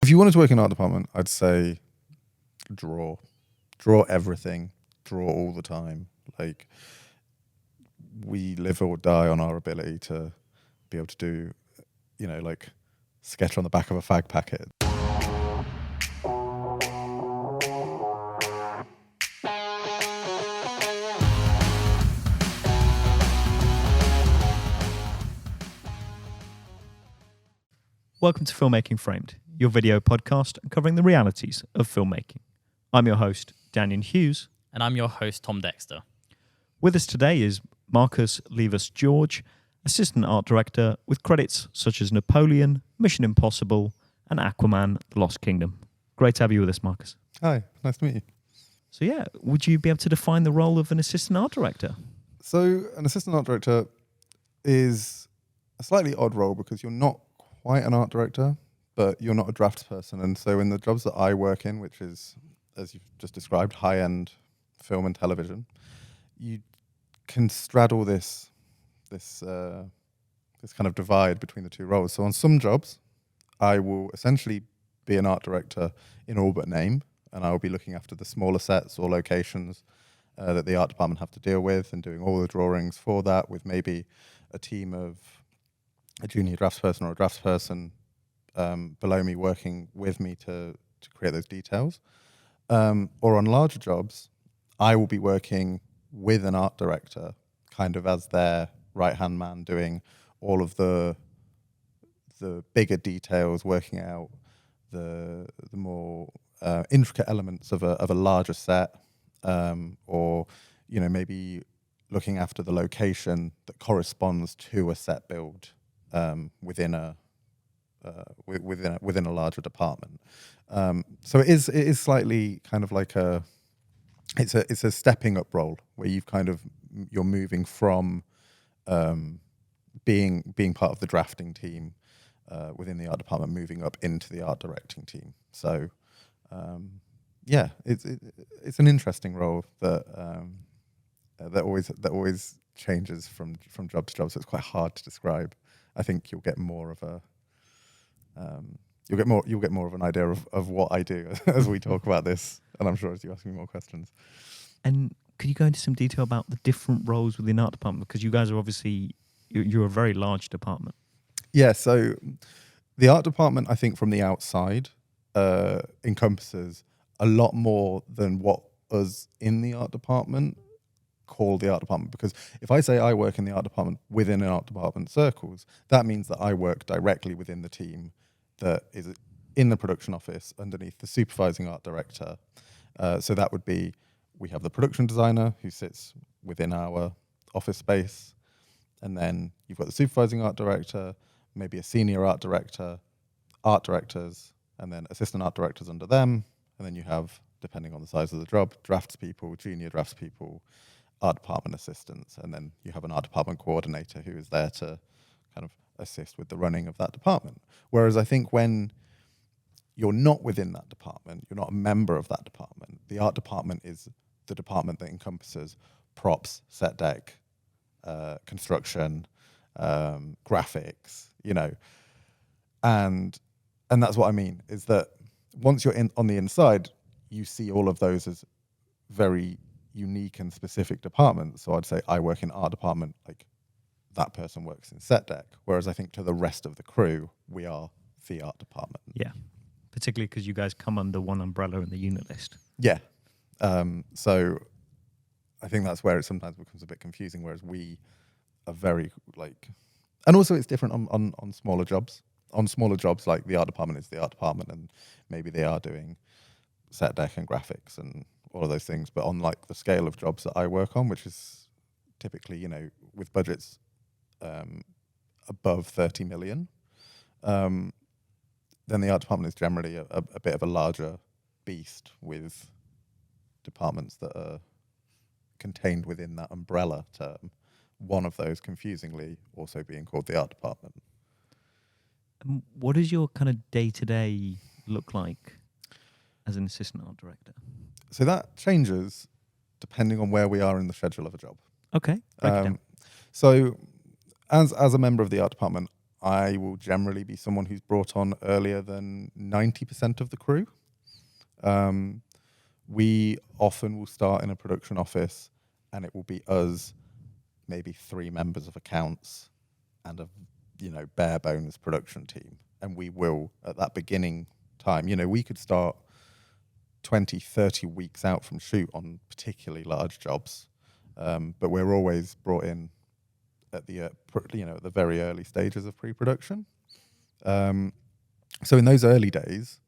If you wanted to work in art department, I'd say draw everything, draw all the time. Like, we live or die on our ability to be able to do, like sketch on the back of a fag packet. Welcome to Filmmaking Framed, your video podcast covering the realities of filmmaking. I'm your host, Daniel Hughes. And I'm your host, Tom Dexter. With us today is Marcus Levis George, Assistant Art Director with credits such as Napoleon, Mission Impossible, and Aquaman, The Lost Kingdom. Great to have you with us, Marcus. Hi, nice to meet you. So yeah, would you be able to define the role of an Assistant Art Director? So an Assistant Art Director is a slightly odd role because you're not quite an art director, but you're not a draftsperson. And so in the jobs that I work in, which is, as you've just described, high-end film and television, you can straddle this kind of divide between the two roles. So on some jobs, I will essentially be an art director in all but name, and I will be looking after the smaller sets or locations that the art department have to deal with and doing all the drawings for that, with maybe a team of a junior draftsperson or a draftsperson below me working with me to create those details. Or on larger jobs, I will be working with an art director, kind of as their right-hand man, doing all of the bigger details, working out the more intricate elements of a larger set, or maybe looking after the location that corresponds to a set build within a larger department. So it is slightly kind of like it's a stepping up role where you're moving from being part of the drafting team within the art department, moving up into the art directing team. So it's an interesting role that always changes from job to job. So it's quite hard to describe. I think you'll get more of an idea of what I do as we talk about this, and I'm sure as you ask me more questions. And could you go into some detail about the different roles within the art department? Because you guys are obviously, you're a very large department. Yeah, so the art department, I think from the outside, encompasses a lot more than what us in the art department call the art department. Because if I say I work in the art department within an art department circles, that means that I work directly within the team that is in the production office underneath the supervising art director. So that would be, we have the production designer who sits within our office space, and then you've got the supervising art director, maybe a senior art director, art directors, and then assistant art directors under them. And then you have, depending on the size of the job, draftspeople, junior draftspeople, art department assistants, and then you have an art department coordinator who is there to kind of assist with the running of that department. Whereas I think when you're not within that department, you're not a member of that department, the art department is the department that encompasses props, set deck, construction, graphics, and that's what I mean, is that once you're on the inside, you see all of those as very unique and specific departments. So I'd say I work in art department, like that person works in set deck. Whereas I think to the rest of the crew, we are the art department. Yeah, particularly because you guys come under one umbrella in the unit list. Yeah. So I think that's where it sometimes becomes a bit confusing, whereas we are very and also it's different on smaller jobs. On smaller jobs, like the art department is the art department, and maybe they are doing set deck and graphics and all of those things. But on like the scale of jobs that I work on, which is typically, with budgets above 30 million, then the art department is generally a bit of a larger beast, with departments that are contained within that umbrella term. One of those, confusingly, also being called the art department. What does your kind of day-to-day look like as an assistant art director? So that changes depending on where we are in the schedule of a job. Okay, break it down. So as a member of the art department, I will generally be someone who's brought on earlier than 90% of the crew. We often will start in a production office, and it will be us, maybe 3 members of accounts, and a bare bones production team. And we will, at that beginning time, we could start 20, 30 weeks out from shoot on particularly large jobs, but we're always brought in at the at the very early stages of pre-production. So in those early days,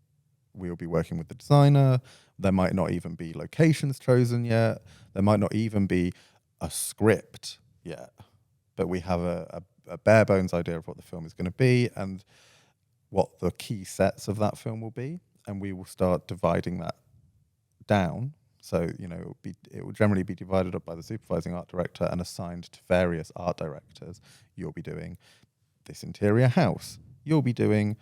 we'll be working with the designer. There might not even be locations chosen yet. There might not even be a script yet, but we have a bare bones idea of what the film is going to be and what the key sets of that film will be, and we will start dividing that down. So it will generally be divided up by the supervising art director and assigned to various art directors. You'll be doing this interior house. You'll be doing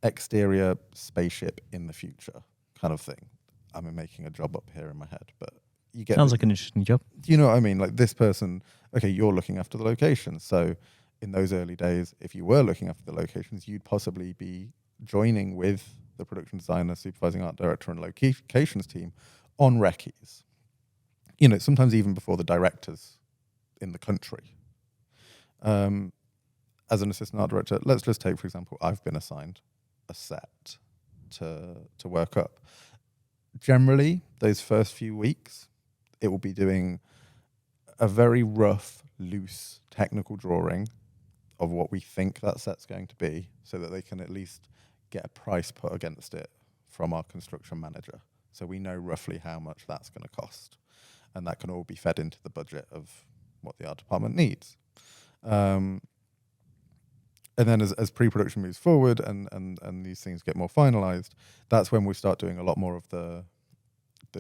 exterior spaceship in the future, kind of thing. I'm making a job up here in my head, but you get Sounds like an interesting job. You know what I mean? Like this person, okay, you're looking after the locations. So in those early days, if you were looking after the locations, you'd possibly be joining with the production designer, supervising art director, and locations team on recce's. Sometimes even before the directors in the country. As an assistant art director, let's just take, for example, I've been assigned a set to work up. Generally, those first few weeks, it will be doing a very rough, loose technical drawing of what we think that set's going to be, so that they can at least get a price put against it from our construction manager. So we know roughly how much that's going to cost. And that can all be fed into the budget of what the art department needs. And then as pre-production moves forward and these things get more finalized, that's when we start doing a lot more of the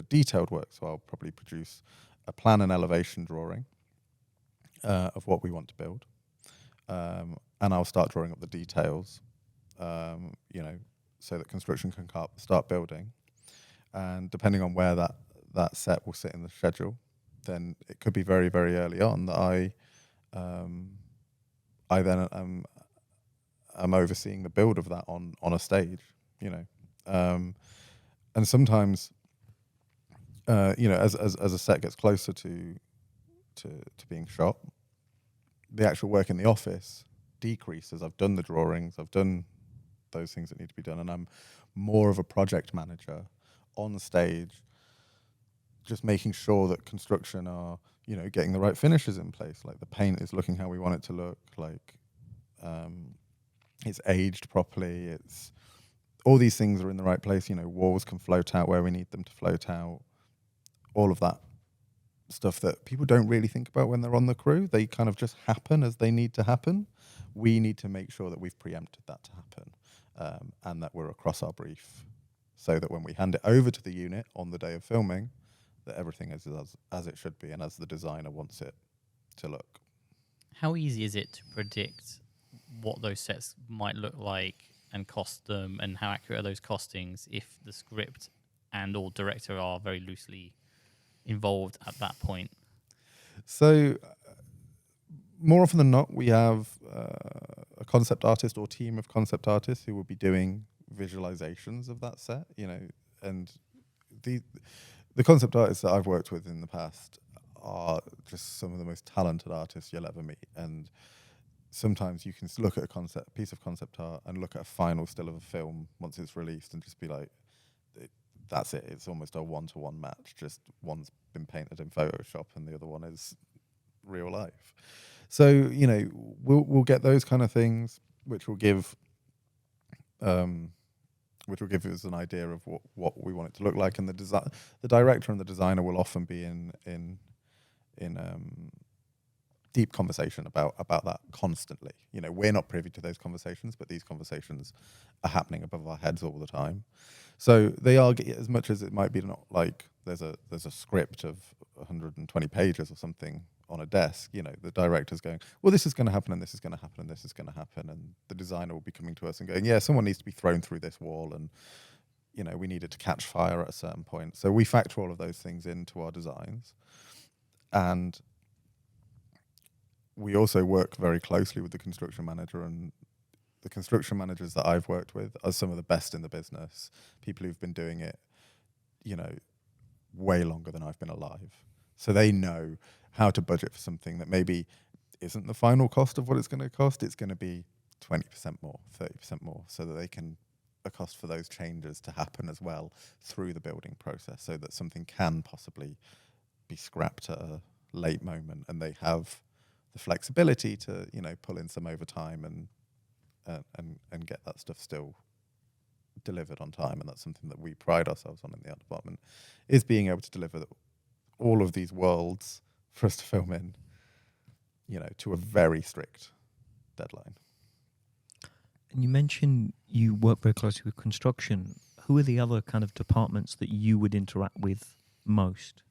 detailed work. So I'll probably produce a plan and elevation drawing of what we want to build. And I'll start drawing up the details, so that construction can start building. And depending on where that set will sit in the schedule, then it could be very, very early on that I then am overseeing the build of that on a stage, and sometimes, as a set gets closer to being shot, the actual work in the office decreases. I've done the drawings, I've done those things that need to be done, and I'm more of a project manager on stage, just making sure that construction are, getting the right finishes in place. Like the paint is looking how we want it to look, like it's aged properly, it's all these things are in the right place. Walls can float out where we need them to float out. All of that stuff that people don't really think about when they're on the crew. They kind of just happen as they need to happen. We need to make sure that we've preempted that to happen, and that we're across our brief, so that when we hand it over to the unit on the day of filming, that everything is as it should be and as the designer wants it to look. How easy is it to predict what those sets might look like and cost them, and how accurate are those costings if the script and or director are very loosely involved at that point? So more often than not, we have a concept artist or team of concept artists who will be doing visualizations of that set, and the concept artists that I've worked with in the past are just some of the most talented artists you'll ever meet. And sometimes you can look at a piece of concept art and look at a final still of a film once it's released and just be like, that's it. It's almost a one-to-one match. Just one's been painted in Photoshop and the other one is real life. So, we'll get those kind of things, which will give us an idea of what we want it to look like. And the director and the designer will often be in deep conversation about that constantly. We're not privy to those conversations, but these conversations are happening above our heads all the time. So they are, as much as it might be not like there's a script of 120 pages or something on a desk, the director's going, well, this is going to happen and this is going to happen and this is going to happen. And the designer will be coming to us and going, yeah, someone needs to be thrown through this wall and, we need it to catch fire at a certain point. So we factor all of those things into our designs. And we also work very closely with the construction manager and the construction managers that I've worked with are some of the best in the business. People who've been doing it, way longer than I've been alive. So they know how to budget for something that maybe isn't the final cost of what it's going to cost. It's going to be 20% more, 30% more, so that they can cost for those changes to happen as well through the building process, so that something can possibly be scrapped at a late moment, and they have the flexibility to pull in some overtime and get that stuff still delivered on time. And that's something that we pride ourselves on in the art department, is being able to deliver all of these worlds for us to film in, to a very strict deadline. And you mentioned you work very closely with construction. Who are the other kind of departments that you would interact with most?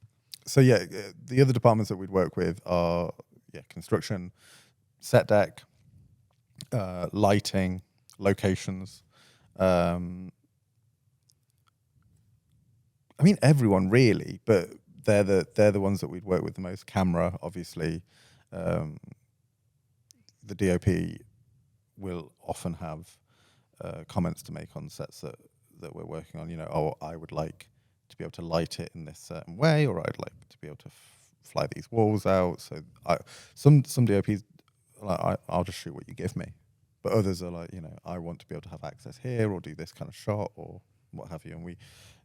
So the other departments that we'd work with are construction, set deck, lighting, locations. I mean, everyone really, but they're the ones that we'd work with the most. Camera, obviously. The DOP will often have comments to make on sets that we're working on. I would like to be able to light it in this certain way, or I'd like to be able to fly these walls out. So some DOPs, I'll just shoot what you give me. But others are like, I want to be able to have access here, or do this kind of shot, or what have you. And we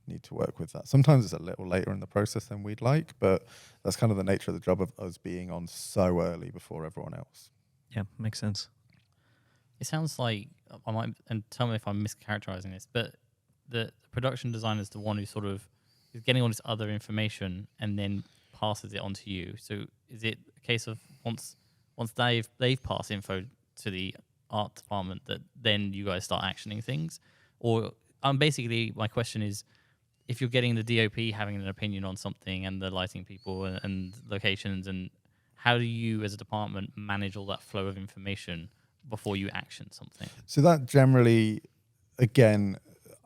need to work with that. Sometimes it's a little later in the process than we'd like, but that's kind of the nature of the job of us being on so early before everyone else. Yeah, makes sense. It sounds like, I might, and tell me if I'm mischaracterizing this, but the production designer is the one who sort of is getting all this other information and then passes it on to you. So is it a case of once they've passed info to the art department that then you guys start actioning things? Or basically my question is, if you're getting the DOP having an opinion on something and the lighting people and locations, and how do you as a department manage all that flow of information before you action something? So that generally, again,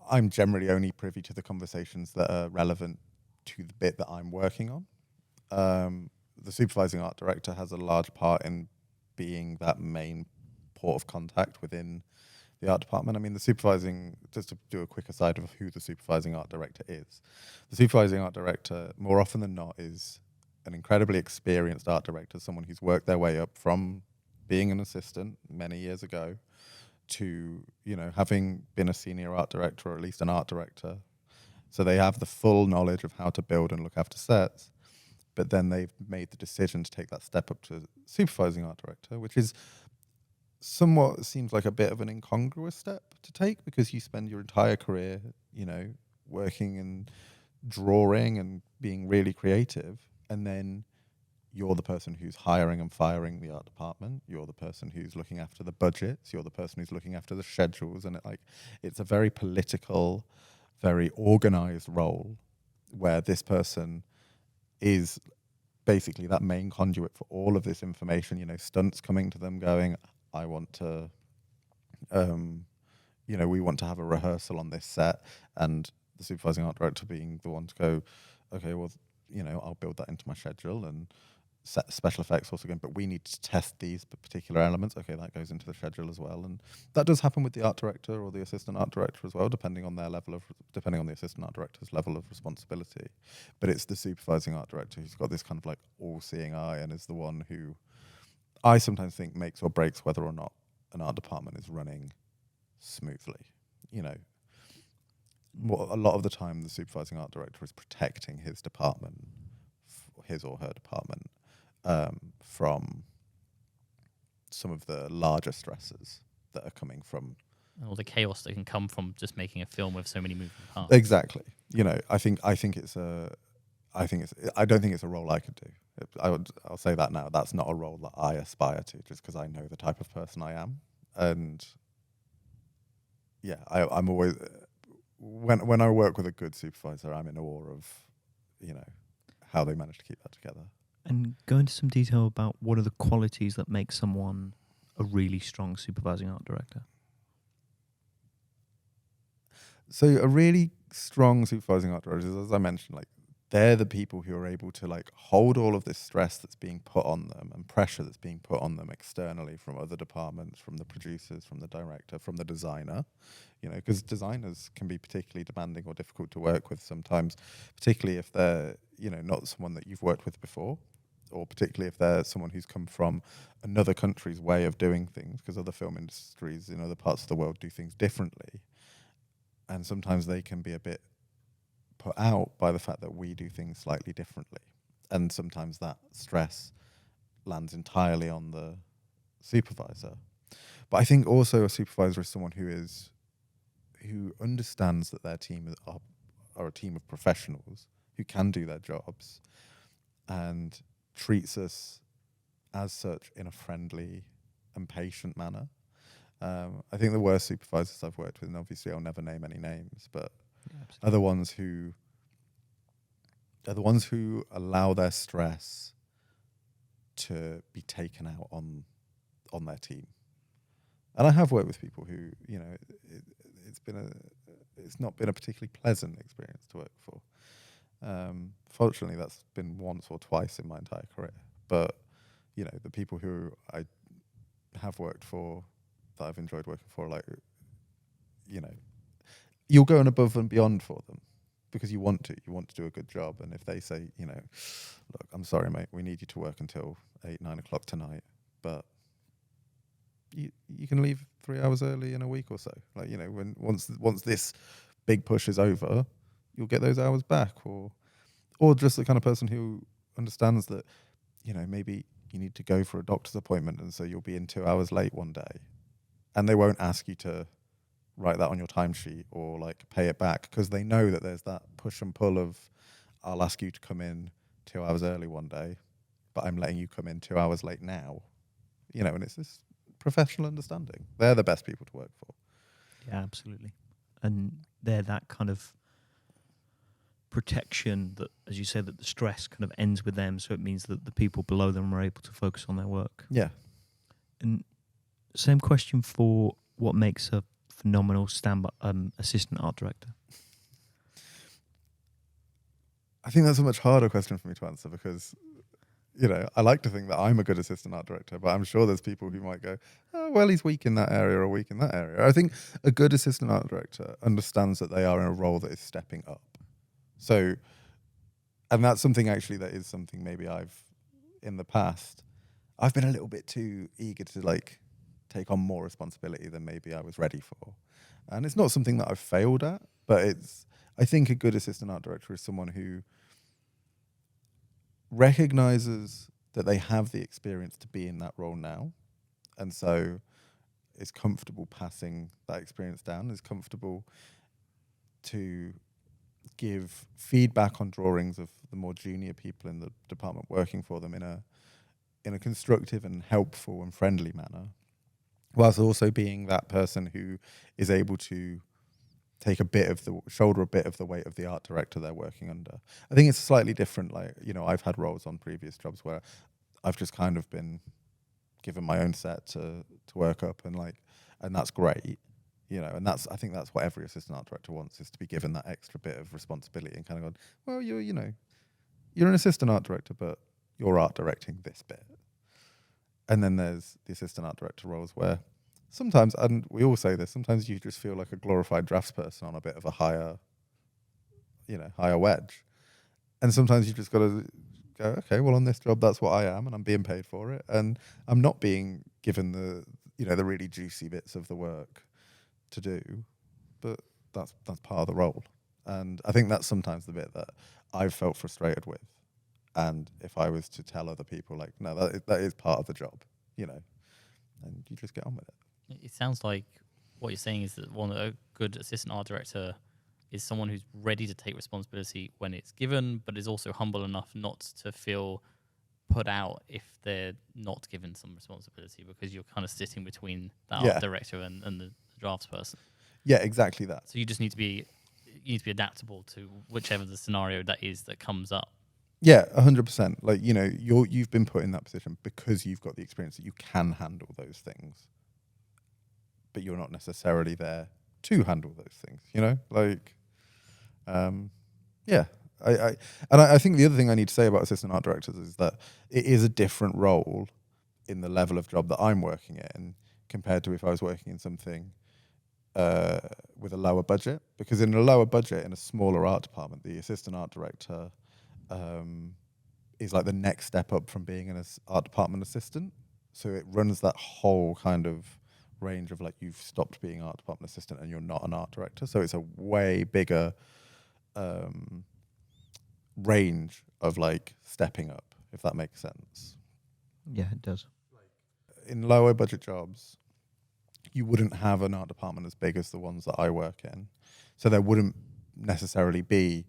I'm generally only privy to the conversations that are relevant to the bit that I'm working on. The supervising art director has a large part in being that main port of contact within the art department. I mean, just to do a quick aside of who the supervising art director is. The supervising art director, more often than not, is an incredibly experienced art director, someone who's worked their way up from being an assistant many years ago to, having been a senior art director, or at least an art director. So they have the full knowledge of how to build and look after sets, but then they've made the decision to take that step up to supervising art director, which is somewhat seems like a bit of an incongruous step to take, because you spend your entire career, working and drawing and being really creative, and then you're the person who's hiring and firing the art department. You're the person who's looking after the budgets. You're the person who's looking after the schedules, and it's a very political, very organized role, where this person is basically that main conduit for all of this information. Stunts coming to them going, I want to, we want to have a rehearsal on this set, and the supervising art director being the one to go, okay, well, I'll build that into my schedule, and special effects also going, but we need to test these particular elements. Okay, that goes into the schedule as well. And that does happen with the art director or the assistant art director as well, depending on the assistant art director's level of responsibility. But it's the supervising art director who's got this kind of like all-seeing eye, and is the one who I sometimes think makes or breaks whether or not an art department is running smoothly. A lot of the time the supervising art director is protecting his department, his or her department, from some of the larger stresses that are coming from all the chaos that can come from just making a film with so many moving parts. Exactly. I don't think it's a role I could do. I'll say that now. That's not a role that I aspire to, just because I know the type of person I am. And I'm always, when I work with a good supervisor, I'm in awe of, how they manage to keep that together. And go into some detail about what are the qualities that make someone a really strong supervising art director. So a really strong supervising art director is, as I mentioned, they're the people who are able to like hold all of this stress that's being put on them and pressure that's being put on them externally from other departments, from the producers, from the director, from the designer, you know, because designers can be particularly demanding or difficult to work with sometimes, particularly if they're, you know, not someone that you've worked with before, or particularly if they're someone who's come from another country's way of doing things, because other film industries in other parts of the world do things differently. And sometimes they can be a bit put out by the fact that we do things slightly differently. And sometimes that stress lands entirely on the supervisor. But I think also a supervisor is someone who understands that their team are a team of professionals who can do their jobs and treats us as such in a friendly and patient manner. I think the worst supervisors I've worked with, and obviously I'll never name any names, but are the ones who allow their stress to be taken out on their team. And I have worked with people who, you know, it's not been a particularly pleasant experience to work for. Fortunately, that's been once or twice in my entire career. But, you know, the people who I have worked for, that I've enjoyed working for, like, you know, you'll go above and beyond for them because you want to do a good job. And if they say, you know, look, I'm sorry, mate, we need you to work until 8, 9 o'clock tonight, but you can leave 3 hours early in a week or so. Like, you know, once this big push is over, you'll get those hours back. Or just the kind of person who understands that, you know, maybe you need to go for a doctor's appointment and so you'll be in 2 hours late one day. And they won't ask you to write that on your timesheet or like pay it back because they know that there's that push and pull of, I'll ask you to come in 2 hours early one day, but I'm letting you come in 2 hours late now. You know, and it's this professional understanding. They're the best people to work for. Yeah, absolutely. And they're that kind of protection that, as you said, that the stress kind of ends with them, so it means that the people below them are able to focus on their work. Yeah. And same question for what makes a phenomenal assistant art director. I think that's a much harder question for me to answer because, you know, I like to think that I'm a good assistant art director, but I'm sure there's people who might go, oh, well, he's weak in that area or weak in that area. I think a good assistant art director understands that they are in a role that is stepping up. So, and that's something actually that is something maybe in the past, I've been a little bit too eager to like take on more responsibility than maybe I was ready for. And it's not something that I've failed at, but I think a good assistant art director is someone who recognizes that they have the experience to be in that role now. And so is comfortable passing that experience down, is comfortable to give feedback on drawings of the more junior people in the department working for them in a constructive and helpful and friendly manner, whilst also being that person who is able to shoulder a bit of the weight of the art director they're working under. I think it's slightly different. Like, you know, I've had roles on previous jobs where I've just kind of been given my own set to work up and that's great, you know, and I think that's what every assistant art director wants, is to be given that extra bit of responsibility and kind of go, well, you're an assistant art director, but you're art directing this bit. And then there's the assistant art director roles where sometimes, and we all say this, sometimes you just feel like a glorified draftsperson on a bit of a higher wedge. And sometimes you just got to go, okay, well, on this job, that's what I am, and I'm being paid for it. And I'm not being given the really juicy bits of the work to do, but that's part of the role. And I think that's sometimes the bit that I've felt frustrated with. And if I was to tell other people, like, no, that is part of the job, you know, and you just get on with it. It sounds like what you're saying is that a good assistant art director is someone who's ready to take responsibility when it's given, but is also humble enough not to feel put out if they're not given some responsibility, because you're kind of sitting between the art director and the draftsperson. Yeah, exactly that. So you just need to be adaptable to whichever the scenario that is that comes up. Yeah, 100%. Like, you know, you've been put in that position because you've got the experience that you can handle those things, but you're not necessarily there to handle those things, you know? Like, yeah, I think the other thing I need to say about assistant art directors is that it is a different role in the level of job that I'm working in compared to if I was working in something with a lower budget. Because in a lower budget, in a smaller art department, the assistant art director is like the next step up from being an art department assistant. So it runs that whole kind of range of like you've stopped being art department assistant and you're not an art director. So it's a way bigger range of like stepping up, if that makes sense. Yeah, it does. In lower budget jobs, you wouldn't have an art department as big as the ones that I work in. So there wouldn't necessarily be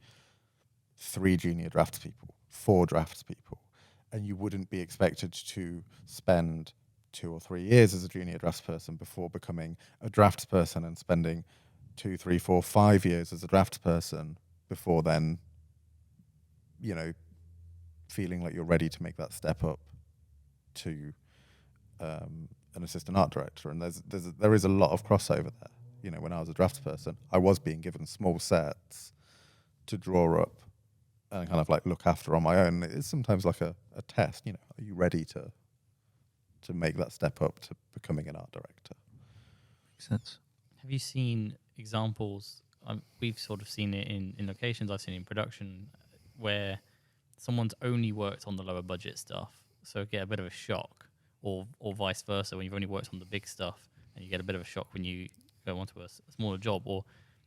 3 junior draftspeople, 4 draftspeople, and you wouldn't be expected to spend 2 or 3 years as a junior draftsperson before becoming a draftsperson and spending 2, 3, 4, 5 years as a draftsperson before then, you know, feeling like you're ready to make that step up to an assistant art director. And there is a lot of crossover there. You know, when I was a draftsperson, I was being given small sets to draw up and kind of like look after on my own. It's sometimes like a test, you know, are you ready to make that step up to becoming an art director? Makes sense. Have you seen examples? We've sort of seen it in locations. I've seen it in production where someone's only worked on the lower budget stuff, so get a bit of a shock, or vice versa when you've only worked on the big stuff and you get a bit of a shock when you go onto a smaller job. Or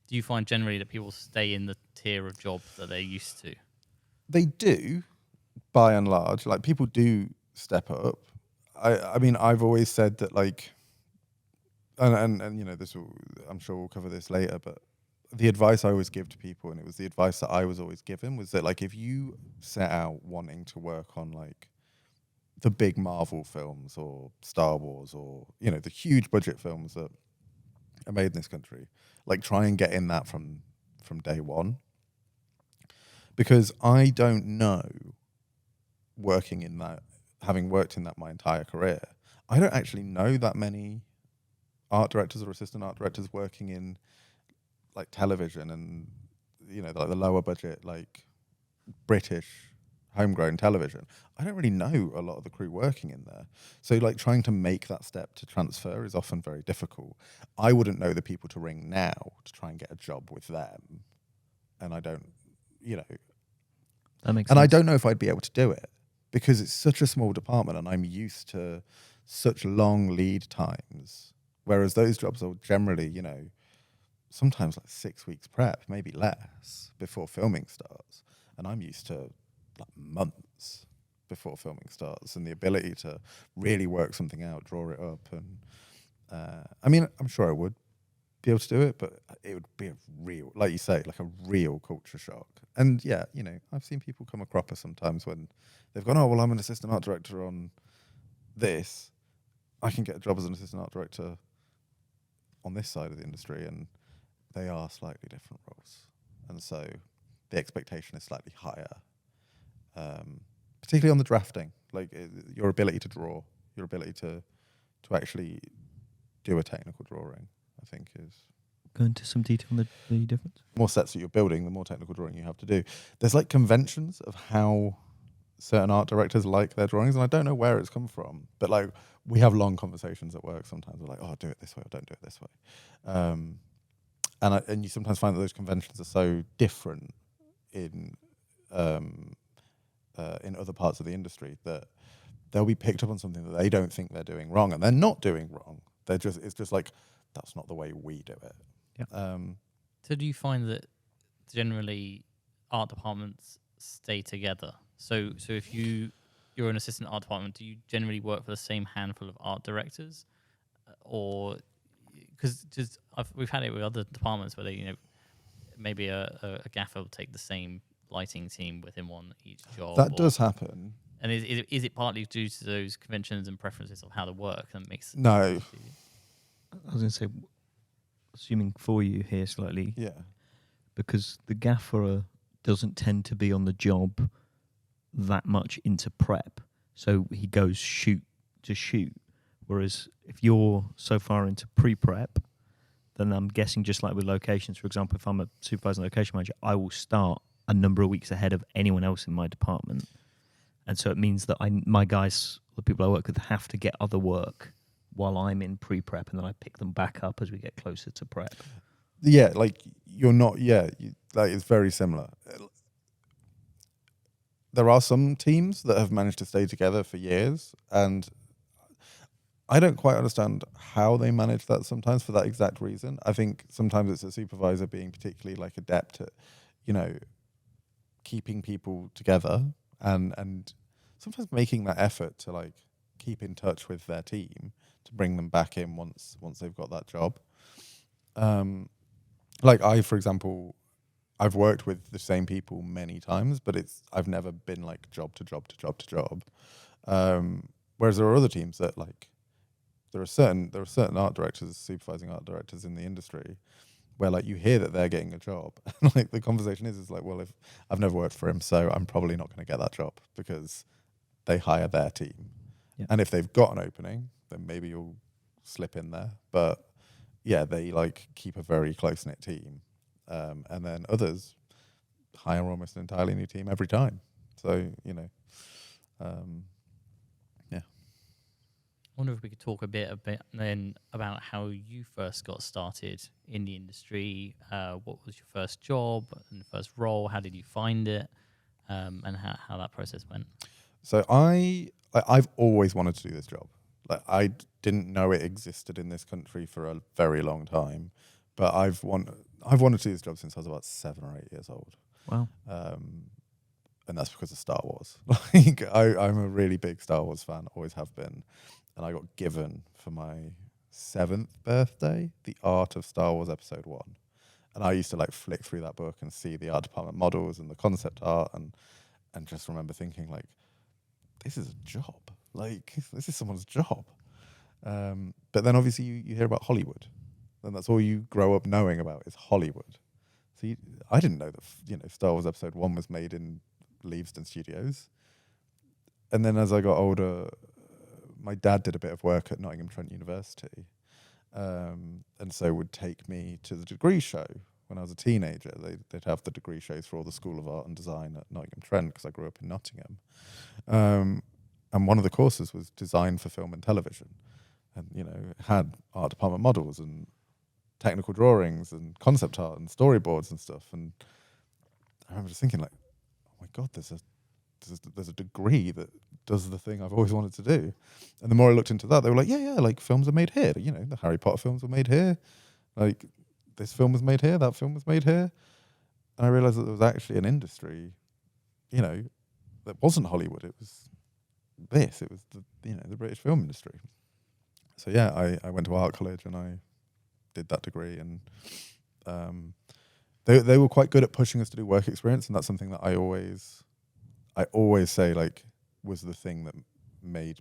do you find generally that people stay in the tier of job that they're used to? They do, by and large. Like, people do step up. I mean, I've always said that, like, and you know, I'm sure we'll cover this later, but the advice I always give to people, and it was the advice that I was always given, was that, like, if you set out wanting to work on, like, the big Marvel films or Star Wars or, you know, the huge budget films that are made in this country, like, try and get in that from day one. Because I don't know, working in that, having worked in that my entire career, I don't actually know that many art directors or assistant art directors working in, like, television and, you know, like the lower budget, like, British homegrown television. I don't really know a lot of the crew working in there. So, like, trying to make that step to transfer is often very difficult. I wouldn't know the people to ring now to try and get a job with them. And I don't, you know. That makes and sense. I don't know if I'd be able to do it because it's such a small department and I'm used to such long lead times. Whereas those jobs are generally, you know, sometimes like 6 weeks prep, maybe less, before filming starts. And I'm used to like months before filming starts, and the ability to really work something out, draw it up. And I mean, I'm sure I would be able to do it, but it would be a real, like you say, like a real culture shock. And yeah, you know, I've seen people come a cropper sometimes when they've gone, oh, well, I'm an assistant art director on this. I can get a job as an assistant art director on this side of the industry, and they are slightly different roles. And so the expectation is slightly higher, particularly on the drafting, like your ability to draw, your ability to actually do a technical drawing, I think is... Go into some detail on the difference. More sets that you're building, the more technical drawing you have to do. There's like conventions of how certain art directors like their drawings, and I don't know where it's come from, but like we have long conversations at work sometimes. We're like, oh, do it this way or don't do it this way. And you sometimes find that those conventions are so different in other parts of the industry that they'll be picked up on something that they don't think they're doing wrong, and they're not doing wrong. It's just like, that's not the way we do it. Yeah. So do you find that generally art departments stay together? So if you're an assistant art department, do you generally work for the same handful of art directors, or because we've had it with other departments where they, you know, maybe a gaffer will take the same lighting team with him on each job. That does happen. And is it partly due to those conventions and preferences of how to work that makes? No. I was going to say, assuming for you here slightly, Yeah. because the gaffer doesn't tend to be on the job that much into prep, so he goes shoot to shoot. Whereas if you're so far into pre-prep, then I'm guessing just like with locations, for example, if I'm a supervising location manager, I will start a number of weeks ahead of anyone else in my department. And so it means that my guys, the people I work with, have to get other work while I'm in pre-prep, and then I pick them back up as we get closer to prep. Yeah, like you're not. Yeah, like it's very similar. There are some teams that have managed to stay together for years, and I don't quite understand how they manage that sometimes for that exact reason. I think sometimes it's a supervisor being particularly like adept at, keeping people together and sometimes making that effort to like keep in touch with their team to bring them back in once they've got that job. Like for example, I've worked with the same people many times, but I've never been like job to job to job to job. Whereas there are other teams that like there are certain art directors, supervising art directors in the industry where like you hear that they're getting a job and like the conversation is like, well, if I've never worked for him, so I'm probably not going to get that job because they hire their team. Yeah. And if they've got an opening, then maybe you'll slip in there. But yeah, they like keep a very close knit team. And then others hire almost an entirely new team every time. So, yeah. I wonder if we could talk a bit then about how you first got started in the industry. What was your first job and first role? How did you find it? And how that process went? So I've always wanted to do this job. Like I didn't know it existed in this country for a very long time, but I've wanted to do this job since I was about 7 or 8 years old. Wow. And that's because of Star Wars. Like I'm a really big Star Wars fan, always have been. And I got given for my 7th birthday The Art of Star Wars Episode 1. And I used to like flick through that book and see the art department models and the concept art and just remember thinking like, this is a job. Like this is someone's job. But then obviously you hear about Hollywood, and that's all you grow up knowing about is Hollywood. So I didn't know that Star Wars Episode 1 was made in Leavesden Studios. And then as I got older, my dad did a bit of work at Nottingham Trent University, and so would take me to the degree show when I was a teenager. They'd have the degree shows for all the School of Art and Design at Nottingham Trent because I grew up in Nottingham. And one of the courses was design for film and television, and it had art department models and technical drawings and concept art and storyboards and stuff. And I remember just thinking like, oh my god, there's a degree that does the thing I've always wanted to do. And the more I looked into that, they were like, yeah, like films are made here. The Harry Potter films were made here. Like this film was made here, that film was made here. And I realized that there was actually an industry, that wasn't Hollywood. It was this. It was the British film industry. So yeah, I went to art college and I did that degree, and they were quite good at pushing us to do work experience, and that's something that I always say like was the thing that made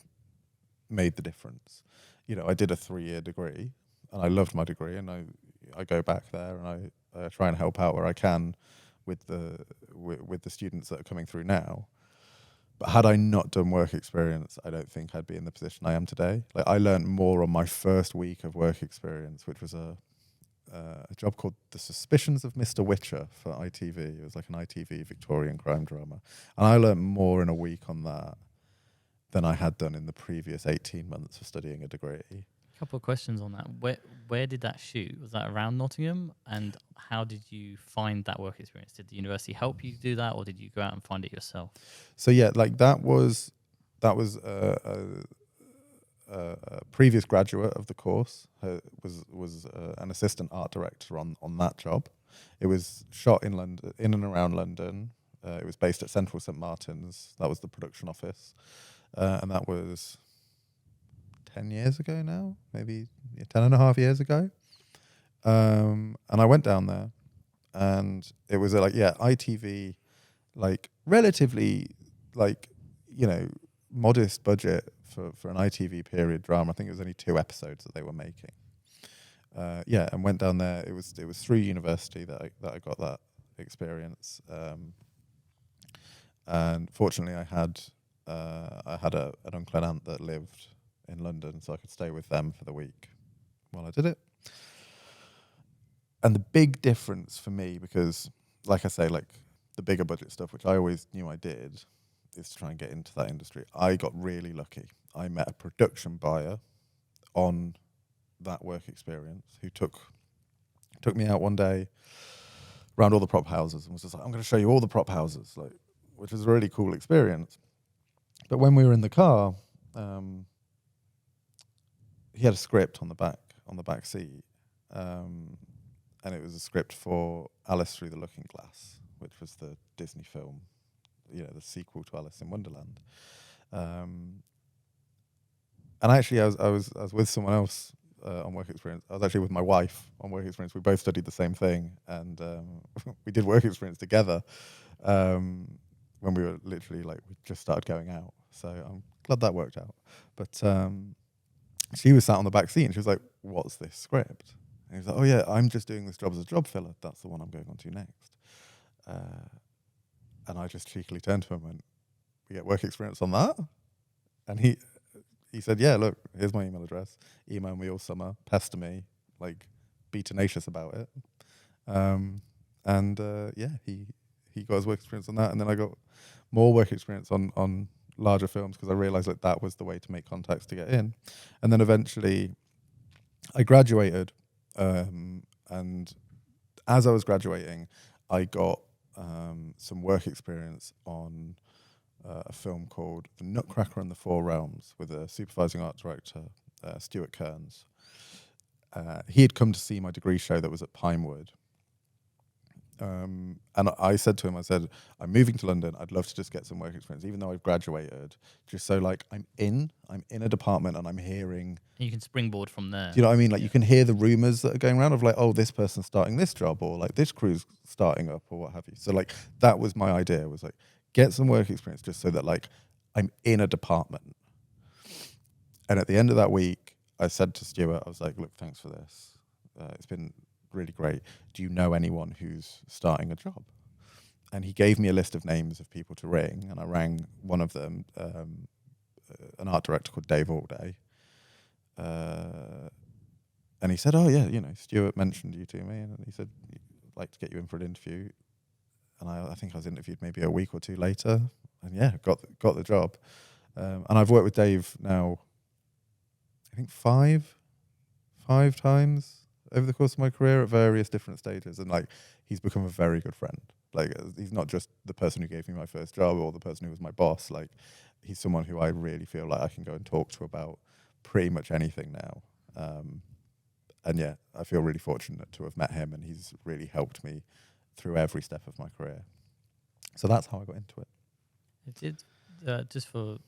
the difference. I did a 3-year degree and I loved my degree, and I go back there and I try and help out where I can with the students that are coming through now. But had I not done work experience, I don't think I'd be in the position I am today. Like I learned more on my first week of work experience, which was a job called The Suspicions of Mr. Witcher for ITV. It was like an ITV Victorian crime drama. And I learned more in a week on that than I had done in the previous 18 months of studying a degree. A couple of questions on that. Where did that shoot? Was that around Nottingham? And how did you find that work experience? Did the university help you do that, or did you go out and find it yourself? So yeah, like that was a previous graduate of the course was an assistant art director on that job. It was shot in London, in and around London. It was based at Central St Martin's. That was the production office, and that was 10 years ago now, maybe 10 and a half years ago. And I went down there, and it was ITV, like relatively modest budget for an ITV period drama. I think it was only 2 episodes that they were making. And went down there. It was through university that I got that experience. And fortunately, I had an uncle and aunt that lived in London, so I could stay with them for the week while I did it. And the big difference for me, because like I say, like the bigger budget stuff, which I always knew I did, is to try and get into that industry. I got really lucky. I met a production buyer on that work experience who took me out one day around all the prop houses and was just like, I'm going to show you all the prop houses, like, which was a really cool experience. But when we were in the car, he had a script on the back seat, and it was a script for Alice Through the Looking Glass, which was the Disney film, the sequel to Alice in Wonderland. And actually, I was with someone else on work experience. I was actually with my wife on work experience. We both studied the same thing, and we did work experience together when we were literally we just started going out. So I'm glad that worked out. But she was sat on the back seat, and she was like, "What's this script?" And he was like, "Oh yeah, I'm just doing this job as a job filler. That's the one I'm going on to next." And I just cheekily turned to him and went, "We get work experience on that?" And he said, "Yeah, look, here's my email address. Email me all summer, pester me, be tenacious about it." He got his work experience on that, and then I got more work experience on larger films because I realised that was the way to make contacts to get in. And then eventually I graduated, and as I was graduating, I got some work experience on a film called The Nutcracker and the Four Realms with a supervising art director, Stuart Kearns. He had come to see my degree show that was at Pinewood. And I said to him, I'm moving to London. I'd love to just get some work experience, even though I've graduated, just so I'm in a department and I'm hearing. You can springboard from there. Do you know what I mean? You can hear the rumors that are going around of oh, this person's starting this job, or this crew's starting up, or what have you. So that was my idea, was get some work experience just so that I'm in a department. And at the end of that week, I said to Stuart, I was like, look, thanks for this. It's been really great. Do you know anyone who's starting a job? And he gave me a list of names of people to ring, and I rang one of them, an art director called Dave Allday. And he said, oh yeah, Stuart mentioned you to me, and he said he'd like to get you in for an interview. And I think I was interviewed maybe a week or two later, and yeah, got the job. And I've worked with Dave now, I think five times over the course of my career at various different stages, and he's become a very good friend. He's not just the person who gave me my first job or the person who was my boss. He's someone who I really feel I can go and talk to about pretty much anything now. And yeah, I feel really fortunate to have met him, and he's really helped me through every step of my career. So that's how I got into it. It did, just for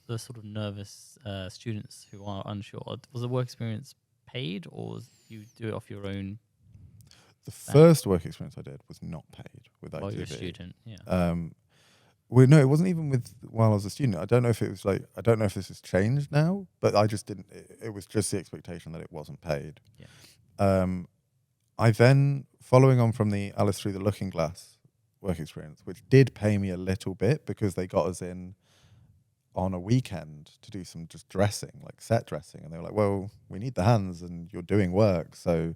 the sort of nervous students who are unsure, was the work experience paid, or you do it off your own? The first work experience I did was not paid with ITV. While you're a student, yeah. No, it wasn't even while I was a student. I don't know if it was I don't know if this has changed now, but I just didn't. It was just the expectation that it wasn't paid. Yeah. I then, following on from the Alice Through the Looking Glass work experience, which did pay me a little bit because they got us in on a weekend to do some just dressing, set dressing. And they were like, well, we need the hands and you're doing work, so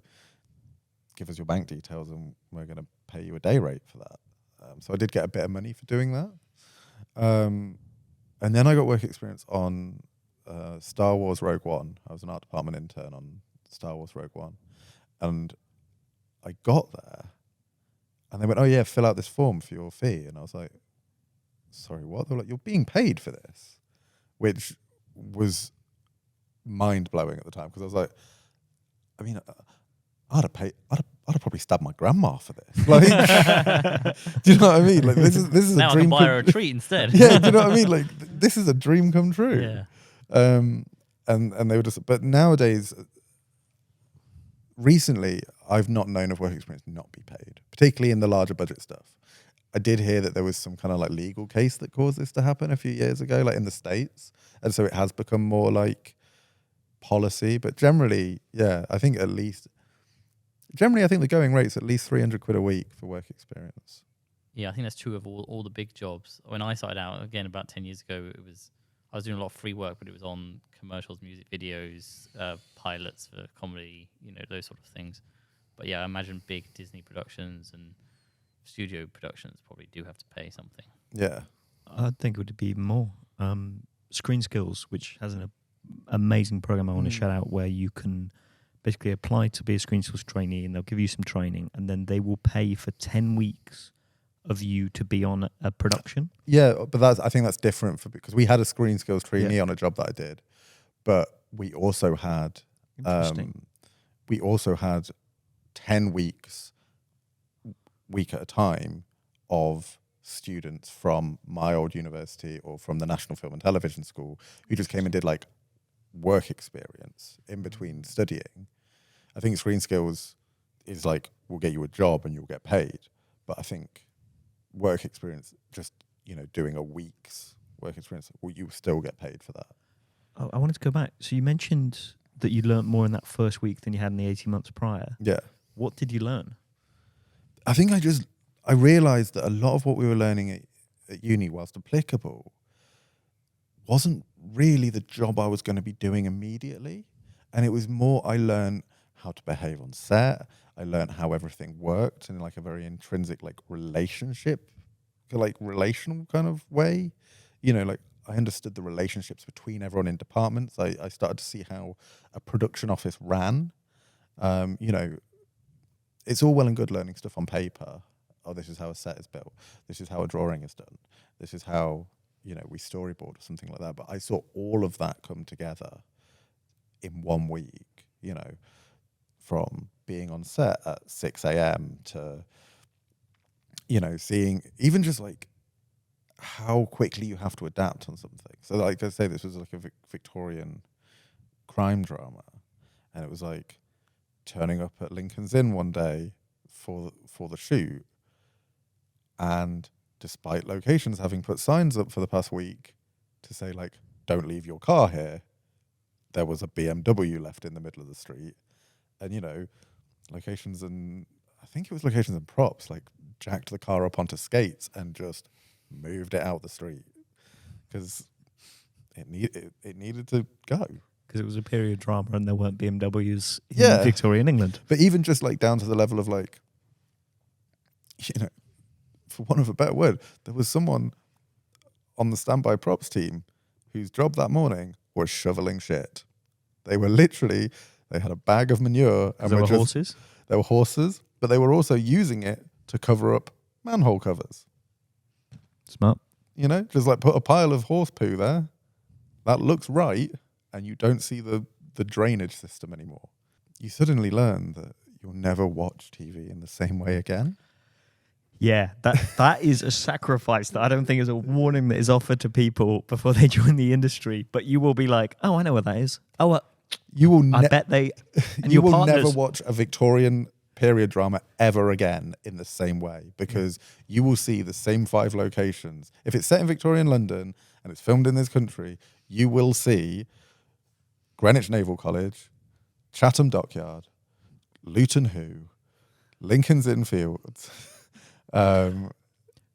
give us your bank details and we're going to pay you a day rate for that. So I did get a bit of money for doing that. And then I got work experience on Star Wars Rogue One. I was an art department intern on Star Wars Rogue One. And I got there and they went, oh yeah, fill out this form for your fee. And I was like, sorry, what? They were like, you're being paid for this, which was mind-blowing at the time, because I was like, I mean, I'd have probably stabbed my grandma for this. Do you know what I mean? This is now a dream. Now I can buy her a treat instead. Yeah, do you know what I mean? This is a dream come true. Yeah. And they were just, but nowadays, recently, I've not known of work experience not be paid, particularly in the larger budget stuff. I did hear that there was some kind of legal case that caused this to happen a few years ago, in the States. And so it has become more policy. But generally, yeah, I think the going rate's at least 300 quid a week for work experience. Yeah, I think that's true of all the big jobs. When I started out, again, about 10 years ago, I was doing a lot of free work, but it was on commercials, music videos, pilots for comedy, those sort of things. But yeah, I imagine big Disney productions and studio productions probably do have to pay something. Yeah. I think it would be even more. Screen Skills, which has an amazing program I want to shout out, where you can basically apply to be a Screen Skills trainee, and they'll give you some training, and then they will pay for 10 weeks of you to be on a production. Yeah, but I think that's different because we had a Screen Skills trainee on a job that I did, but we also had Interesting. 10 weeks, week at a time, of students from my old university or from the National Film and Television School who just came and did like work experience in between studying. I think Screen Skills is like, we'll get you a job and you'll get paid. But I think work experience, just, doing a week's work experience, well, you still get paid for that. I wanted to go back. So you mentioned that you learnt more in that first week than you had in the 18 months prior. Yeah. What did you learn? I think I realised that a lot of what we were learning at uni, whilst applicable, wasn't really the job I was going to be doing immediately. And it was more, I learned how to behave on set. I learned how everything worked in like a very intrinsic, like relationship, like relational kind of way. Like I understood the relationships between everyone in departments. I started to see how a production office ran. It's all well and good learning stuff on paper. Oh, this is how a set is built. This is how a drawing is done. This is how, we storyboard or something like that. But I saw all of that come together in 1 week, from being on set at 6 a.m. to, seeing even just like how quickly you have to adapt on something. So like, let's say this was like a Victorian crime drama, and it was like turning up at Lincoln's Inn one day for the shoot, and despite locations having put signs up for the past week to say like, don't leave your car here, there was a BMW left in the middle of the street. And locations and I think it was locations and props like jacked the car up onto skates and just moved it out the street because it needed to go. Because it was a period drama and there weren't BMWs in Victorian England. But even just like down to the level of like, for want of a better word, there was someone on the standby props team whose job that morning was shoveling shit. They were literally, they had a bag of manure. And there were horses? There were horses, but they were also using it to cover up manhole covers. Smart. Just like put a pile of horse poo there. That looks right. And you don't see the drainage system anymore. You suddenly learn that you'll never watch TV in the same way again. Yeah, that is a sacrifice that I don't think is a warning that is offered to people before they join the industry. But you will be like, oh, I know what that is. Oh, you will. I bet they. And you your will never partners watch a Victorian period drama ever again in the same way, because you will see the same 5 locations. If it's set in Victorian London and it's filmed in this country, you will see Greenwich Naval College, Chatham Dockyard, Luton Hoo, Lincoln's Inn Fields.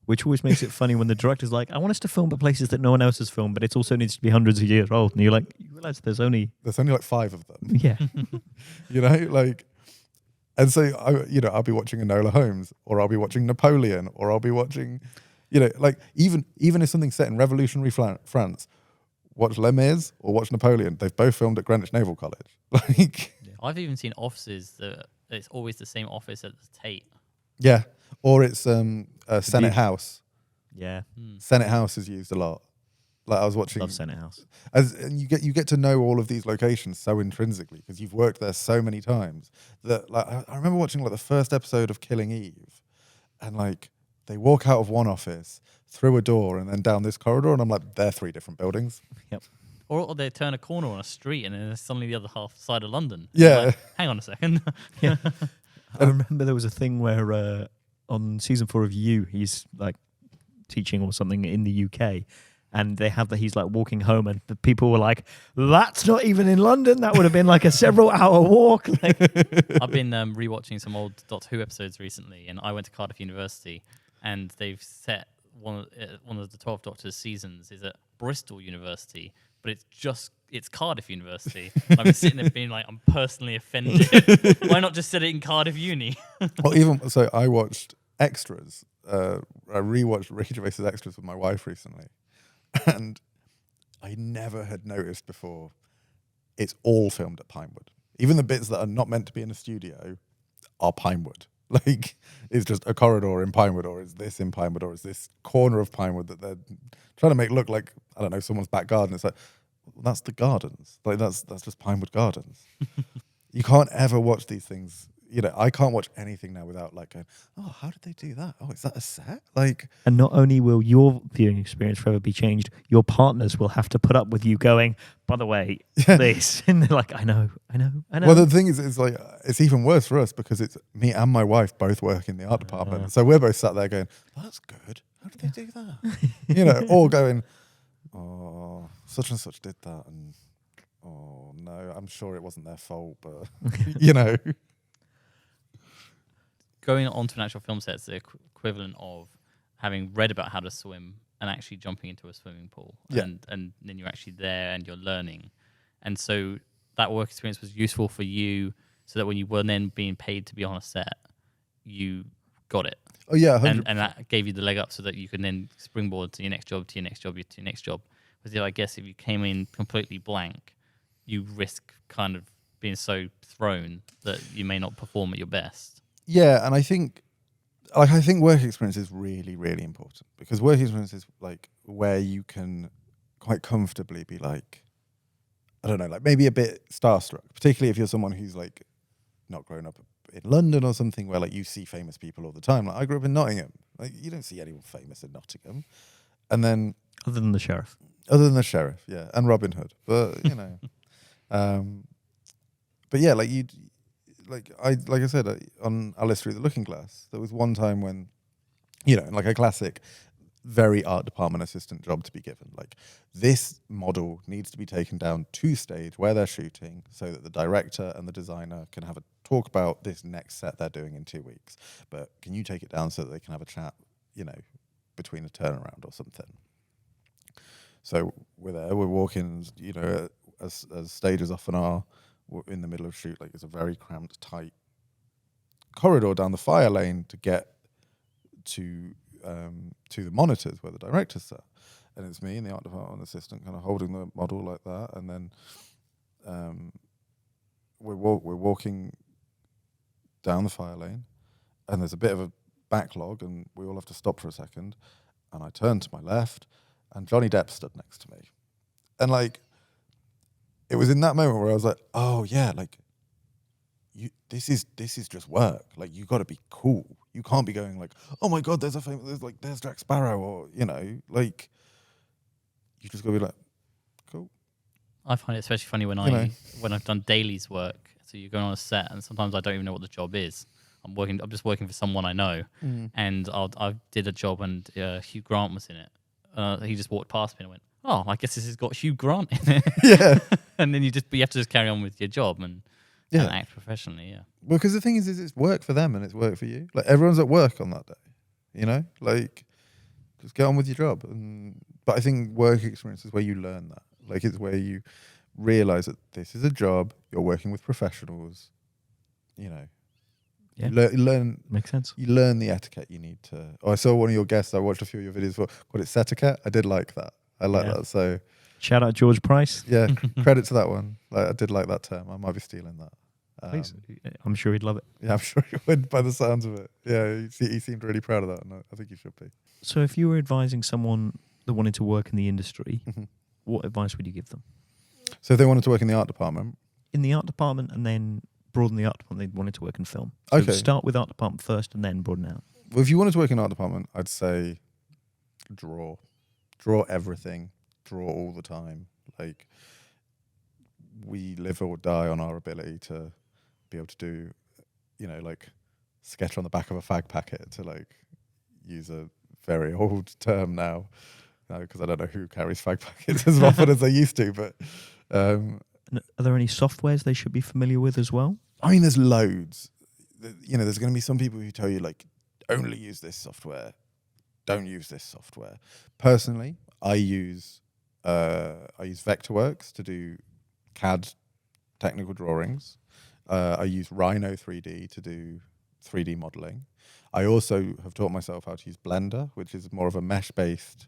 Which always makes it funny when the director's like, I want us to film at places that no one else has filmed, but it also needs to be hundreds of years old. And you're like, you realise there's only like 5 of them. Yeah. And so I'll be watching Enola Holmes, or I'll be watching Napoleon, or I'll be watching, even if something's set in revolutionary France, watch Les Mis or watch Napoleon. They've both filmed at Greenwich Naval College. I've even seen offices that it's always the same office at the Tate. Yeah, or it's Senate House. Yeah. Senate House is used a lot. Like I was watching. Love Senate House. And you get to know all of these locations so intrinsically because you've worked there so many times that like I remember watching like the first episode of Killing Eve, and like they walk out of one office through a door and then down this corridor, and I'm like, they're 3 different buildings. Yep. Or they turn a corner on a street and then it's suddenly the other half side of London. Yeah. Like, hang on a second. Yeah. I remember there was a thing where on season 4 of You, he's like teaching or something in the UK, and they have that he's like walking home, and the people were like, "That's not even in London. That would have been like a several-hour walk." Like, I've been rewatching some old Doctor Who episodes recently, and I went to Cardiff University, and they've set one of the 12 Doctors seasons is at Bristol University, but it's Cardiff University. I've been sitting there being like, I'm personally offended. Why not just set it in Cardiff Uni? Well, even so, I watched extras. I rewatched Ricky Gervais's Extras with my wife recently, and I never had noticed before. It's all filmed at Pinewood. Even the bits that are not meant to be in a studio are Pinewood. Like, it's just a corridor in Pinewood, or is this in Pinewood, or is this corner of Pinewood that they're trying to make look like, I don't know, someone's back garden. It's like, well, that's the gardens. Like, that's just Pinewood Gardens. You can't ever watch these things. You know, I can't watch anything now without like going, oh, how did they do that? Oh, is that a set? Like, And not only will your viewing experience forever be changed, your partners will have to put up with you going, by the way, this. And they're like, I know. well, the thing is, it's like, it's even worse for us because it's me and my wife both work in the art department. So we're both sat there going, that's good. How did they do that? You know, or going, oh, such and such did that. And, oh, no, I'm sure it wasn't their fault, but, you know. Going onto an actual film set is the equivalent of having read about how to swim and actually jumping into a swimming pool. Yeah. And then you're actually there and you're learning. And so that work experience was useful for you so that when you were then being paid to be on a set, you got it. Oh, yeah, 100%. And that gave you the leg up so that you can then springboard to your next job, to your next job, to your next job. Because I guess if you came in completely blank, you risk kind of being so thrown that you may not perform at your best. Yeah, and I think work experience is really, really important because work experience is like where you can quite comfortably be like, I don't know, like maybe a bit starstruck, particularly if you're someone who's like not grown up in London or something where like you see famous people all the time. Like I grew up in Nottingham. Like you don't see anyone famous in Nottingham. And then Other than the sheriff. other than the sheriff, yeah, and Robin Hood. But you know. But yeah, like I said on Alice Through the Looking Glass, there was one time when, you know, like a classic, very art department assistant job to be given. Like this model needs to be taken down to stage where they're shooting, so that the director and the designer can have a talk about this next set they're doing in 2 weeks. But can you take it down so that they can have a chat, you know, between a turnaround or something? So we're there, we're walking, you know, as stages often are. We're in the middle of shoot, like it's a very cramped, tight corridor down the fire lane to get to the monitors where the director's sat. And it's me and the art department assistant kind of holding the model like that. And then we're walking down the fire lane, and there's a bit of a backlog, and we all have to stop for a second. And I turn to my left, and Johnny Depp stood next to me. And like, it was in that moment where I was like, oh yeah, like this is just work. Like you got to be cool. You can't be going like, oh my god, there's Jack Sparrow, or you know, like you just got to be like, cool. I find it especially funny when I've done dailies work. So you're going on a set, and sometimes I don't even know what the job is. I'm just working for someone I know, and I did a job, and Hugh Grant was in it. He just walked past me and I went, oh, I guess this has got Hugh Grant in it. Yeah. And then you have to just carry on with your job and act professionally. Yeah. Well, because the thing is it's work for them and it's work for you. Like everyone's at work on that day, you know. Like just get on with your job. But I think work experience is where you learn that. Like it's where you realize that this is a job. You're working with professionals. You know. Yeah. You learn. Makes sense. You learn the etiquette you need to. Oh, I saw one of your guests. I watched a few of your videos for. Called it Setiquette. I did like that. I like that. So shout out George Price. yeah, credit to that one. Like I did like that term. I might be stealing that. Please. I'm sure he'd love it. Yeah, I'm sure he would by the sounds of it. Yeah, he seemed really proud of that, and I think he should be. So if you were advising someone that wanted to work in the industry, what advice would you give them? So if they wanted to work in the art department? In the art department, and then broaden the art department, they wanted to work in film. So Okay. start with art department first and then broaden out. Well, if you wanted to work in art department, I'd say draw. Draw everything. Draw all the time. Like, we live or die on our ability to be able to do, you know, like, sketch on the back of a fag packet, to, like, use a very old term now, because I don't know who carries fag packets as often as they used to, but... And are there any softwares they should be familiar with as well? I mean, there's loads. You know, there's going to be some people who tell you, like, only use this software. Don't use this software. Personally, I use Vectorworks to do CAD technical drawings. I use Rhino 3D to do 3D modeling. I also have taught myself how to use Blender, which is more of a mesh-based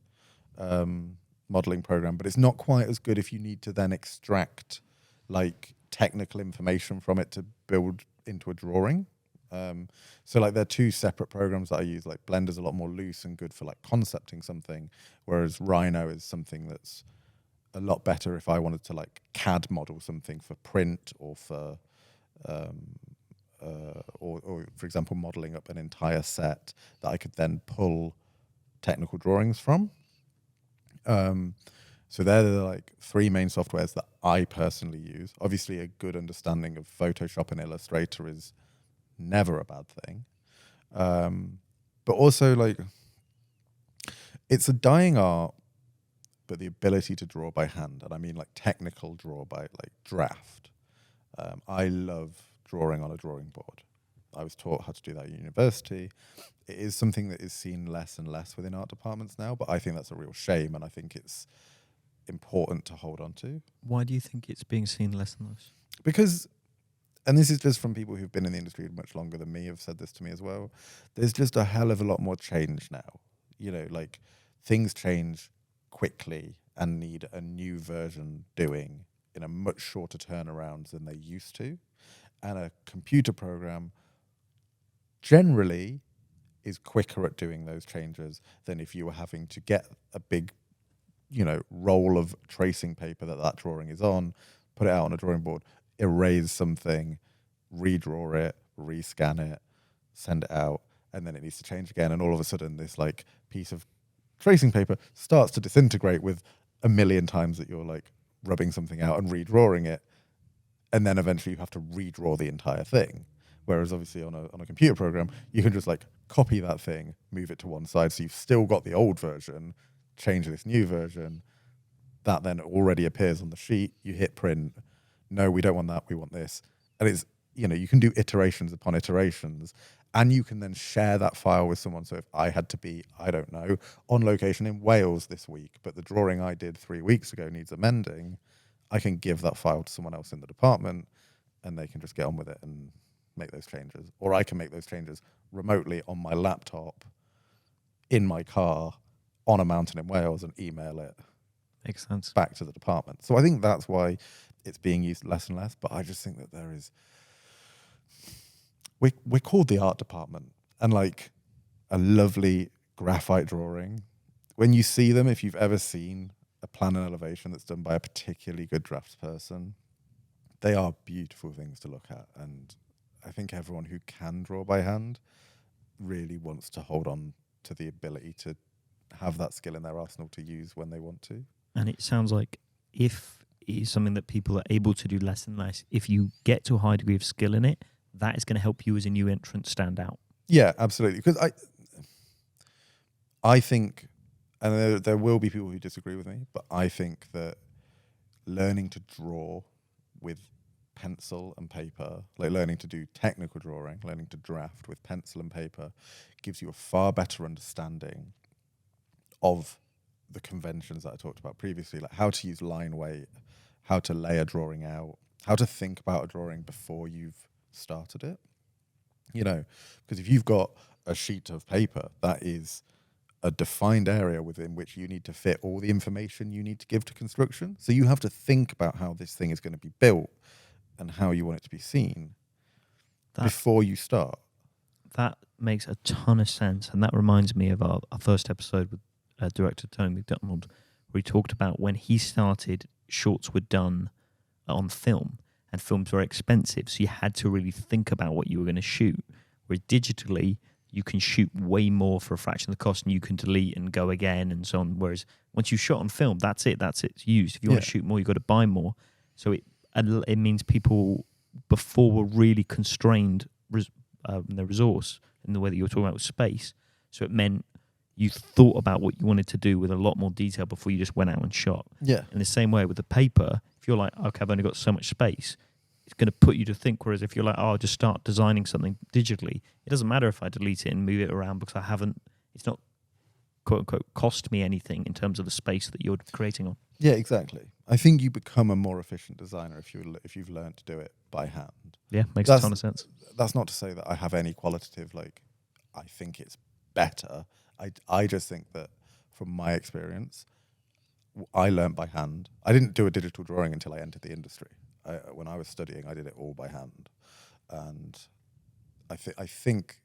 modeling program, but it's not quite as good if you need to then extract like technical information from it to build into a drawing. So like they're two separate programs that I use. Like Blender's a lot more loose and good for like concepting something, whereas Rhino is something that's a lot better if I wanted to like CAD model something for print or for or for example modeling up an entire set that I could then pull technical drawings from. So they're the like three main softwares that I personally use. Obviously a good understanding of Photoshop and Illustrator is never a bad thing. But also like it's a dying art, but the ability to draw by hand, and I mean like technical draw by like draft. I love drawing on a drawing board. I was taught how to do that at university. It is something that is seen less and less within art departments now, but I think that's a real shame, and I think it's important to hold on to. Why do you think it's being seen less and less? Because, and this is just from people who've been in the industry much longer than me, have said this to me as well, there's just a hell of a lot more change now. You know, like things change quickly and need a new version doing in a much shorter turnaround than they used to. And a computer program generally is quicker at doing those changes than if you were having to get a big, you know, roll of tracing paper that drawing is on, put it out on a drawing board, erase something, redraw it, rescan it, send it out, and then it needs to change again. And all of a sudden this like piece of tracing paper starts to disintegrate with a million times that you're like rubbing something out and redrawing it. And then eventually you have to redraw the entire thing. Whereas obviously on a computer program, you can just like copy that thing, move it to one side. So you've still got the old version, change this new version. That then already appears on the sheet. You hit print. No, we don't want that. We want this. And it's, you know, you can do iterations upon iterations, and you can then share that file with someone. So if I had to be, I don't know, on location in Wales this week, but the drawing I did 3 weeks ago needs amending, I can give that file to someone else in the department and they can just get on with it and make those changes. Or I can make those changes remotely on my laptop, in my car, on a mountain in Wales, and email it Makes sense. back to the department. So I think that's why it's being used less and less. But I just think that there is... We're called the art department, and like a lovely graphite drawing, when you see them, if you've ever seen a plan and elevation that's done by a particularly good draftsperson, they are beautiful things to look at. And I think everyone who can draw by hand really wants to hold on to the ability to have that skill in their arsenal to use when they want to. And it sounds like if it is something that people are able to do less and less, if you get to a high degree of skill in it, that is going to help you as a new entrant stand out. Yeah, absolutely. Because I think, and there will be people who disagree with me, but I think that learning to draw with pencil and paper, like learning to do technical drawing, learning to draft with pencil and paper, gives you a far better understanding of the conventions that I talked about previously, like how to use line weight, how to lay a drawing out, how to think about a drawing before you've started it. You know, because if you've got a sheet of paper, that is a defined area within which you need to fit all the information you need to give to construction. So you have to think about how this thing is going to be built and how you want it to be seen before you start. That makes a ton of sense. And that reminds me of our first episode with director Tony McDonald, where he talked about when he started, shorts were done on film, and films were expensive. So you had to really think about what you were going to shoot. Whereas digitally, you can shoot way more for a fraction of the cost, and you can delete and go again and so on. Whereas once you shot on film, that's it, it's used. If you want to shoot more, you've got to buy more. So it means people before were really constrained their resource in the way that you were talking about with space. So it meant you thought about what you wanted to do with a lot more detail before you just went out and shot. Yeah. In the same way with the paper, if you're like, okay, I've only got so much space, it's going to put you to think. Whereas if you're like, oh, I'll just start designing something digitally, it doesn't matter if I delete it and move it around because it's not, quote unquote, cost me anything in terms of the space that you're creating on. Yeah, exactly. I think you become a more efficient designer if you've learned to do it by hand. Yeah, makes a ton of sense. That's not to say that I have any qualitative, like, I think it's better. I just think that from my experience, I learned by hand. I didn't do a digital drawing until I entered the industry. When I was studying, I did it all by hand, and I think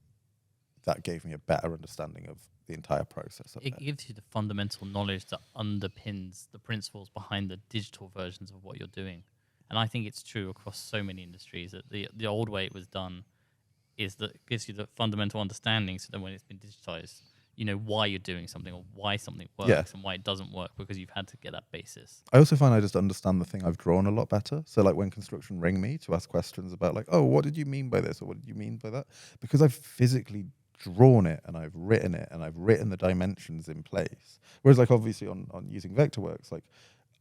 that gave me a better understanding of the entire process of it. It gives you the fundamental knowledge that underpins the principles behind the digital versions of what you're doing. And I think it's true across so many industries that the old way it was done is that it gives you the fundamental understanding, so that when it's been digitized, you know why you're doing something or why something works and why it doesn't work, because you've had to get that basis. I also find I just understand the thing I've drawn a lot better. So like when construction ring me to ask questions about like, oh, what did you mean by this? Or what did you mean by that? Because I've physically drawn it and I've written it and I've written the dimensions in place. Whereas like obviously on using Vectorworks, like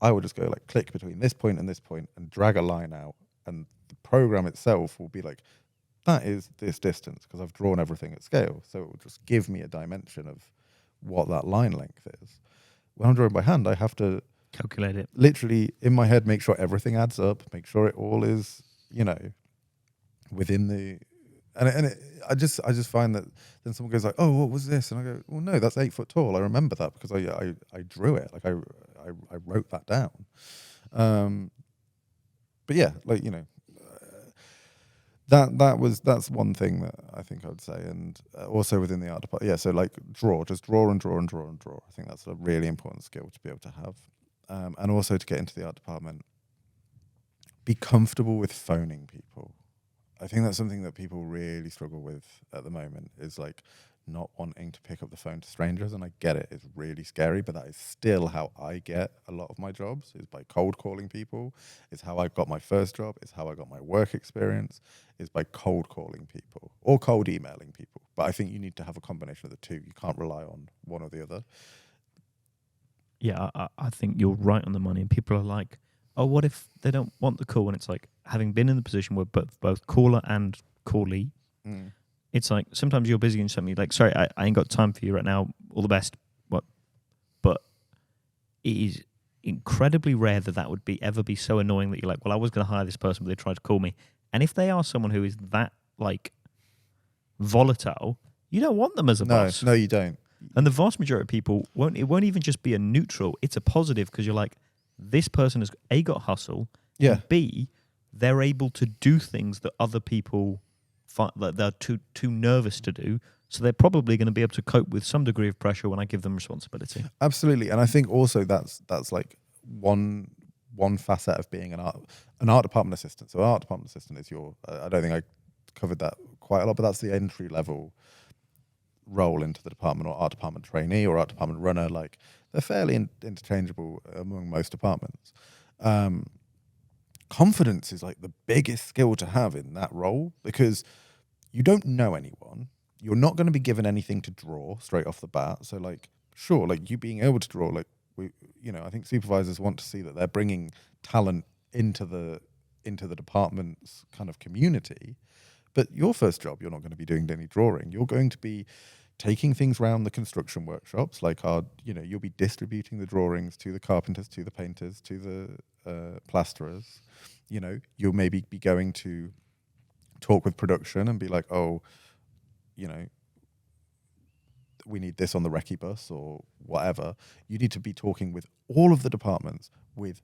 I would just go like click between this point and drag a line out, and the program itself will be like, that is this distance because I've drawn everything at scale. So it will just give me a dimension of what that line length is. When I'm drawing by hand, I have to Calculate it. literally in my head make sure everything adds up, make sure it all is, you know, within the. I just find that then someone goes like, oh, what was this? And I go, well, no, that's 8 foot tall. I remember that because I drew it. Like I wrote that down. But yeah, like, you know, that's one thing that I think I would say. And also within the art department, yeah. So like just draw and draw and draw and draw. I think that's a really important skill to be able to have. And also to get into the art department, be comfortable with phoning people. I think that's something that people really struggle with at the moment, is like not wanting to pick up the phone to strangers. And I get it, it's really scary, but that is still how I get a lot of my jobs, is by cold calling people. It's how I got my first job, it's how I got my work experience, is by cold calling people or cold emailing people. But I think you need to have a combination of the two. You can't rely on one or the other. Yeah, I think you're right on the money. And people are like, oh, what if they don't want the call? And it's like, having been in the position where both caller and callee, it's like sometimes you're busy and something like, sorry, I ain't got time for you right now. All the best. What? But it is incredibly rare that would ever be so annoying that you're like, well, I was going to hire this person, but they tried to call me. And if they are someone who is that like volatile, you don't want them as a boss. No, you don't. And the vast majority of people won't even just be a neutral. It's a positive, because you're like, this person has A, got hustle, and B, they're able to do things that other people that they're too nervous to do. So they're probably going to be able to cope with some degree of pressure when I give them responsibility. Absolutely. And I think also that's like one facet of being an art department assistant. So an art department assistant is I don't think I covered that quite a lot, but that's the entry level role into the department, or art department trainee or art department runner. Like they're fairly interchangeable among most departments. Confidence is like the biggest skill to have in that role, because you don't know anyone. You're not going to be given anything to draw straight off the bat. So like, sure, like you being able to draw, like I think supervisors want to see that they're bringing talent into the department's kind of community. But your first job, you're not going to be doing any drawing. You're going to be taking things around the construction workshops, like you'll be distributing the drawings to the carpenters, to the painters, to the plasterers. You'll maybe be going to talk with production and be like, oh, we need this on the recce bus or whatever. You need to be talking with all of the departments, with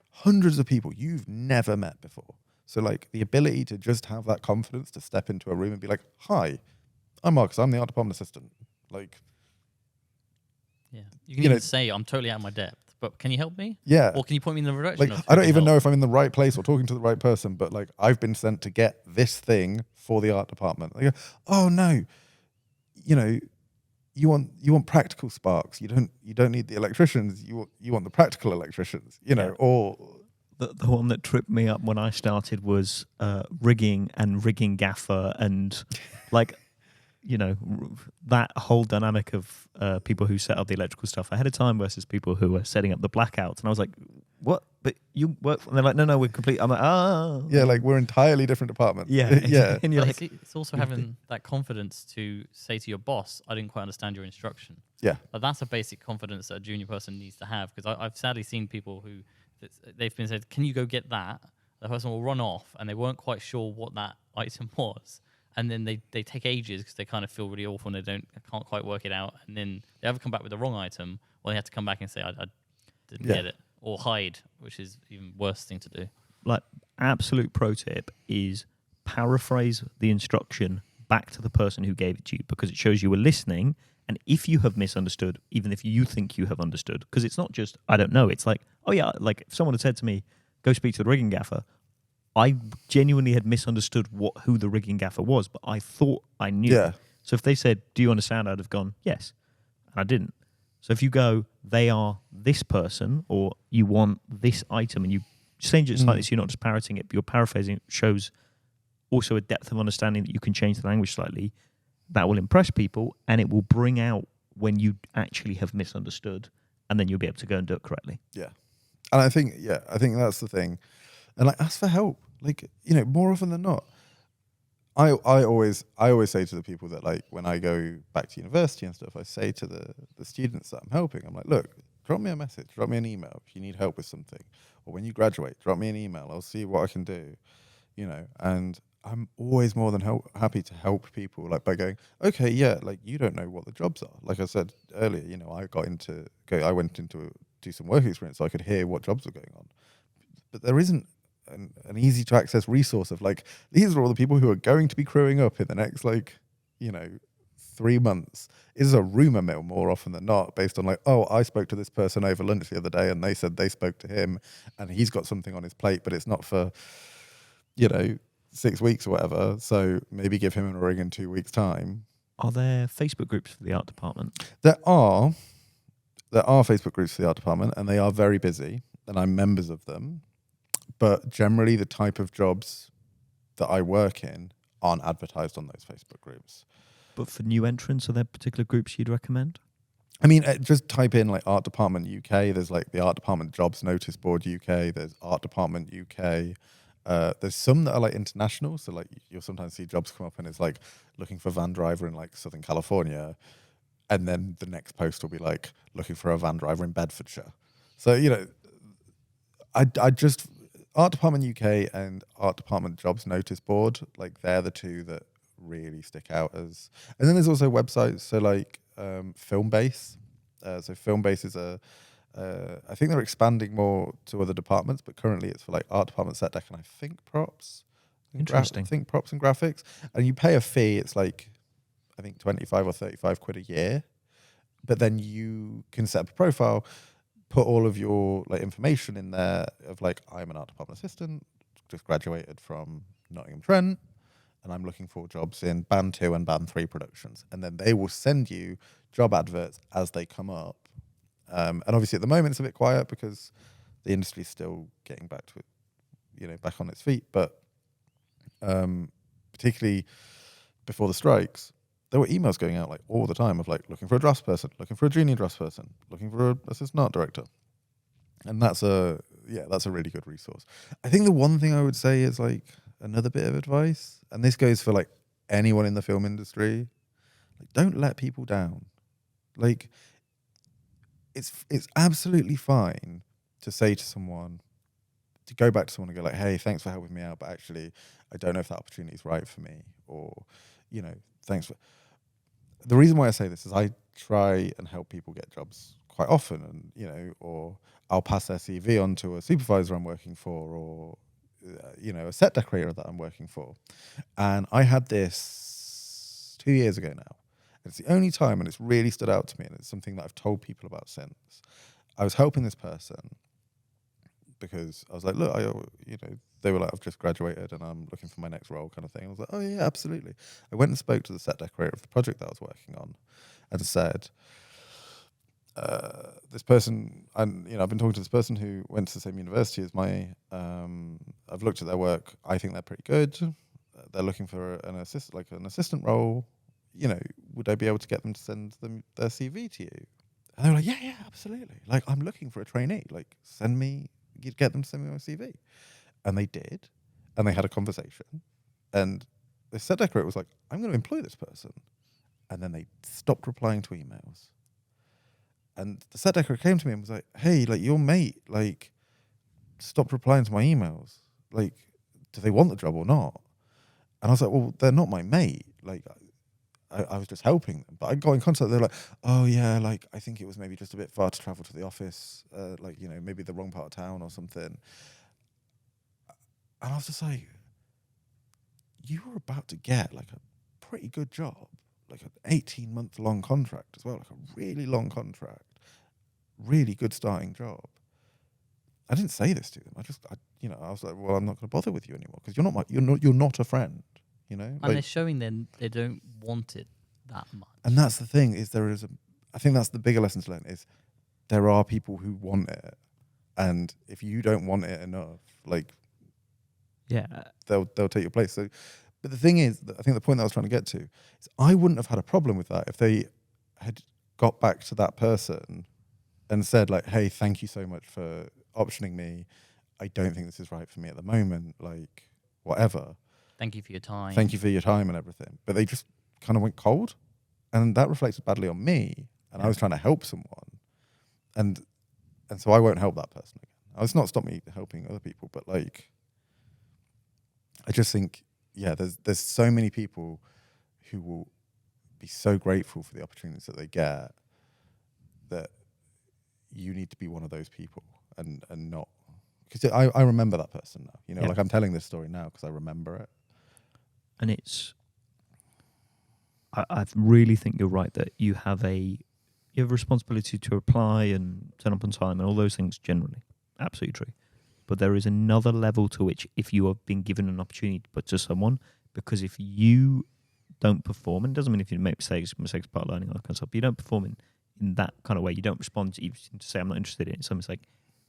hundreds of people you've never met before. So like the ability to just have that confidence to step into a room and be like, hi, I'm Marcus, I'm the art department assistant. Like, yeah, you can even say, I'm totally out of my depth, but can you help me? Yeah. Or can you point me in the direction? Like, I don't even know if I'm in the right place or talking to the right person, but like I've been sent to get this thing for the art department. They go, oh no, you want practical sparks. You don't need the electricians. You want the practical electricians. Or the one that tripped me up when I started was rigging gaffer and like. That whole dynamic of people who set up the electrical stuff ahead of time versus people who are setting up the blackouts. And I was like, what? But you work? And they're like, no, we're complete. I'm like, oh. Yeah, like we're entirely different departments. Yeah. Yeah. And you're like, it's also having that confidence to say to your boss, I didn't quite understand your instruction. Yeah. But that's a basic confidence that a junior person needs to have. Because I've sadly seen people who, they've been said, can you go get that? The person will run off and they weren't quite sure what that item was. and then they take ages because they kind of feel really awful and can't quite work it out, and then they either come back with the wrong item or they have to come back and say I didn't Yeah. get it, or hide, which is even worse thing to do. Like, absolute pro tip is paraphrase the instruction back to the person who gave it to you, because it shows you were listening. And if you have misunderstood, even if you think you have understood, because it's not just I don't know, it's like, oh yeah, like if someone had said to me, go speak to the rigging gaffer, I genuinely had misunderstood who the rigging gaffer was, but I thought I knew. Yeah. So if they said, do you understand? I'd have gone, yes. And I didn't. So if you go, they are this person, or you want this item, and you change it slightly, so you're not just parroting it, but you're paraphrasing it, shows also a depth of understanding that you can change the language slightly. That will impress people, and it will bring out when you actually have misunderstood, and then you'll be able to go and do it correctly. Yeah. And I think that's the thing. And like, ask for help. Like, more often than not, I always say to the people that, like, when I go back to university and stuff, I say to the students that I'm helping, I'm like, look, drop me a message, drop me an email if you need help with something, or when you graduate, drop me an email. I'll see what I can do, and I'm always more than happy to help people, like, by going, okay, yeah, like, you don't know what the jobs are. Like I said earlier, I went into do some work experience so I could hear what jobs were going on. But there isn't an easy to access resource of, like, these are all the people who are going to be crewing up in the next, 3 months. It is a rumor mill more often than not, based on, like, oh, I spoke to this person over lunch the other day and they said they spoke to him and he's got something on his plate, but it's not for 6 weeks or whatever, so maybe give him a ring in 2 weeks' time. Are there Facebook groups for the art department? There are Facebook groups for the art department, and they are very busy, and I'm members of them. But generally, the type of jobs that I work in aren't advertised on those Facebook groups. But for new entrants, are there particular groups you'd recommend? I mean, just type in, like, Art Department UK. There's, like, the Art Department Jobs Notice Board UK. There's Art Department UK. There's some that are, like, international. So, like, you'll sometimes see jobs come up and it's like looking for van driver in, like, Southern California. And then the next post will be like looking for a van driver in Bedfordshire. So, I just, Art Department UK and Art Department Jobs Notice Board, like, they're the two that really stick out as. And then there's also websites, so, like, Filmbase. So Filmbase is I think they're expanding more to other departments, but currently it's for, like, art department, set deck, and I think props. Interesting. I think props and graphics. And you pay a fee. It's like, I think 25 or 35 quid a year. But then you can set up a profile, put all of your, like, information in there of, like, I'm an art department assistant, just graduated from Nottingham Trent, and I'm looking for jobs in Band 2 and Band 3 productions. And then they will send you job adverts as they come up. And obviously at the moment it's a bit quiet because the industry's still getting back to it, back on its feet. But particularly before the strikes, there were emails going out, like, all the time of, like, looking for a drafts person, looking for a junior drafts person, looking for an assistant art director. And that's a really good resource. I think the one thing I would say is, like, another bit of advice, and this goes for, like, anyone in the film industry, like, don't let people down. Like, it's absolutely fine to say to someone, to go back to someone and go, like, hey, thanks for helping me out, but actually I don't know if that opportunity is right for me, or, thanks for. The reason why I say this is I try and help people get jobs quite often, and, or I'll pass their CV on to a supervisor I'm working for, or, a set decorator that I'm working for. And I had this 2 years ago now. It's the only time, and it's really stood out to me, and it's something that I've told people about since. I was helping this person because I was like, look, they were like, I've just graduated and I'm looking for my next role, kind of thing. I was like, oh yeah, absolutely. I went and spoke to the set decorator of the project that I was working on and said, this person, and I've been talking to this person who went to the same university as I've looked at their work. I think they're pretty good. They're looking for an assistant role. Would I be able to get them to send them their CV to you? And they were like, yeah, absolutely. Like, I'm looking for a trainee. Like, get them to send me my CV. And they did. And they had a conversation. And the set decorator was like, I'm going to employ this person. And then they stopped replying to emails. And the set decorator came to me and was like, hey, like, your mate, like, stopped replying to my emails. Like, do they want the job or not? And I was like, well, they're not my mate. Like, I was just helping them. But I got in contact. They're like, oh yeah, like I think it was maybe just a bit far to travel to the office. Like, you know, maybe the wrong part of town or something. And I was just like, you were about to get like a pretty good job, like an 18-month long contract as well, like a really long contract, really good starting job. I didn't say this to them. I was like, well, I'm not going to bother with you anymore because you're not a friend, you know. And they're showing they don't want it that much. And that's the thing is I think that's the bigger lesson to learn is there are people who want it, and if you don't want it enough, like, Yeah. they'll take your place. So, but the thing is, I think the point that I was trying to get to is I wouldn't have had a problem with that if they had got back to that person and said like, hey, thank you so much for optioning me. I don't think this is right for me at the moment. Like, whatever. Thank you for your time. Thank you for your time and everything. But they just kind of went cold, and that reflected badly on me. And I was trying to help someone, and so I won't help that person again. It's not stop me helping other people, but like, I just think, yeah, there's so many people who will be so grateful for the opportunities that they get that you need to be one of those people and not, because I remember that person now, you know, like I'm telling this story now because I remember it. And I really think you're right that you have a responsibility to apply and turn up on time and all those things generally. Absolutely true. But there is another level to which if you have been given an opportunity to put to someone, because if you don't perform, and it doesn't mean if you make mistakes are part of learning, all that kind of stuff, but you don't perform in that kind of way, you don't respond to say, I'm not interested in it. So it's like,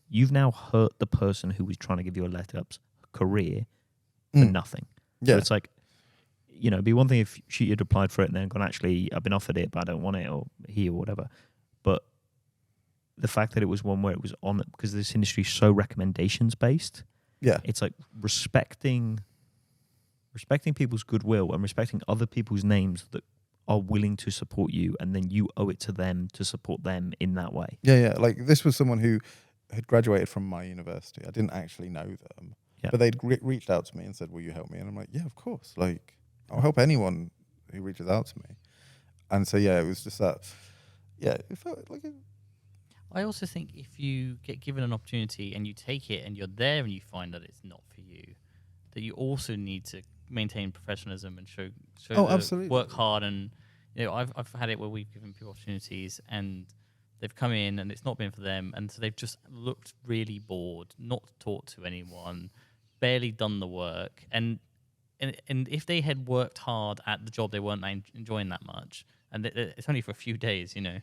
you've now hurt the person who was trying to give you a leg up's career for nothing. Yeah. So it's like, you know, it'd be one thing if she had applied for it and then gone, actually, I've been offered it, but I don't want it, or he or whatever. But the fact that it was one where it was on, because this industry is so recommendations based. Yeah. It's like respecting people's goodwill and respecting other people's names that are willing to support you, and then you owe it to them to support them in that way. Yeah. Like, this was someone who had graduated from my university. I didn't actually know them, but they'd reached out to me and said, will you help me? And I'm like, yeah, of course. Like, I'll help anyone who reaches out to me. And so, yeah, it was just that, yeah, it felt like it. I also think if you get given an opportunity and you take it and you're there and you find that it's not for you, that you also need to maintain professionalism and show absolutely. Work hard. And, you know, I've had it where we've given people opportunities and they've come in and it's not been for them, and so they've just looked really bored, not talked to anyone, barely done the work, and if they had worked hard at the job they weren't enjoying that much, and it's only for a few days, you know,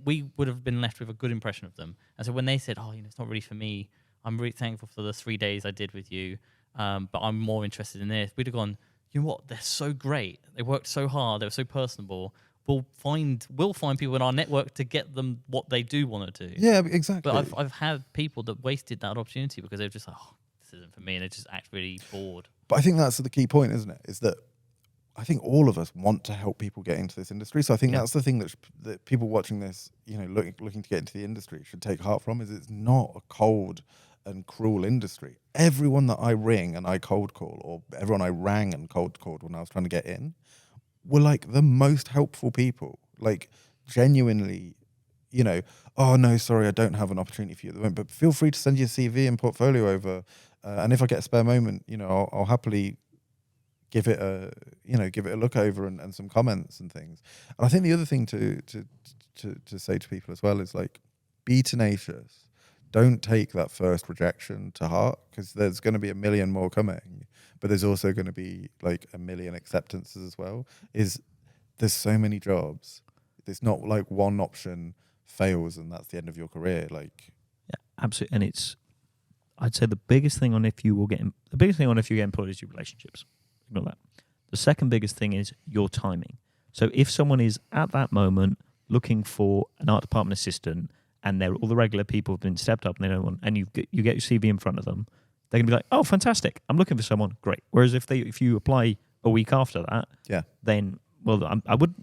we would have been left with a good impression of them. And so when they said, oh, you know, it's not really for me, I'm really thankful for the 3 days I did with you, but I'm more interested in this, we'd have gone, you know what, they're so great, they worked so hard, they were so personable, we'll find people in our network to get them what they do want to do. Yeah, exactly. But I've had people that wasted that opportunity because they're just like, oh, this isn't for me, and they just act really bored. But I think that's the key point, isn't it? Is that I think all of us want to help people get into this industry. So I think that's the thing that people watching this, you know, looking to get into the industry should take heart from, is it's not a cold and cruel industry. Everyone that I ring and I cold call, or everyone I rang and cold called when I was trying to get in, were like the most helpful people. Like, genuinely, you know, oh no, sorry, I don't have an opportunity for you at the moment, but feel free to send your CV and portfolio over. And if I get a spare moment, you know, I'll happily give it a look over and some comments and things. And I think the other thing to say to people as well is, like, be tenacious. Don't take that first rejection to heart, because there's going to be a million more coming, but there's also going to be like a million acceptances as well. There's so many jobs. It's not like one option fails and that's the end of your career. Like, yeah, absolutely. And I'd say the biggest thing if you get employed is your relationships. Ignore that. The second biggest thing is your timing. So if someone is at that moment looking for an art department assistant, and all the regular people have been stepped up and they don't want, and you get your CV in front of them, they're gonna be like, oh, fantastic, I'm looking for someone, great. Whereas if you apply a week after that, then, well,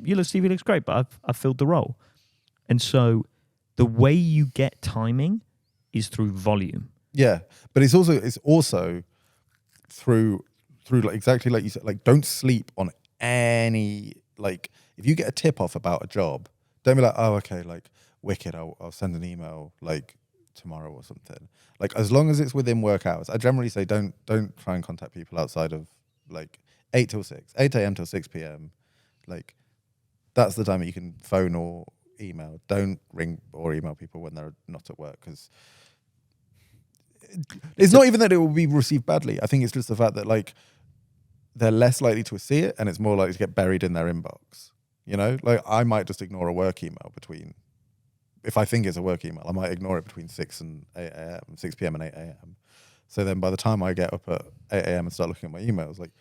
your CV looks great, but I've filled the role. And so the way you get timing is through volume. Yeah, but it's also through through like exactly like you said, like don't sleep on any, like if you get a tip off about a job, don't be like, oh okay, like wicked, I'll send an email like tomorrow or something. Like as long as it's within work hours, I generally say don't try and contact people outside of like 8 a.m. till 6 p.m. Like that's the time that you can phone or email. Don't ring or email people when they're not at work, because it's not even that it will be received badly. I think it's just the fact that like they're less likely to see it and it's more likely to get buried in their inbox. You know, like I might just ignore a work email between, if I think it's a work email, I might ignore it between 6 and 8 a.m., 6 p.m. and 8 a.m. So then by the time I get up at 8 a.m. and start looking at my emails, like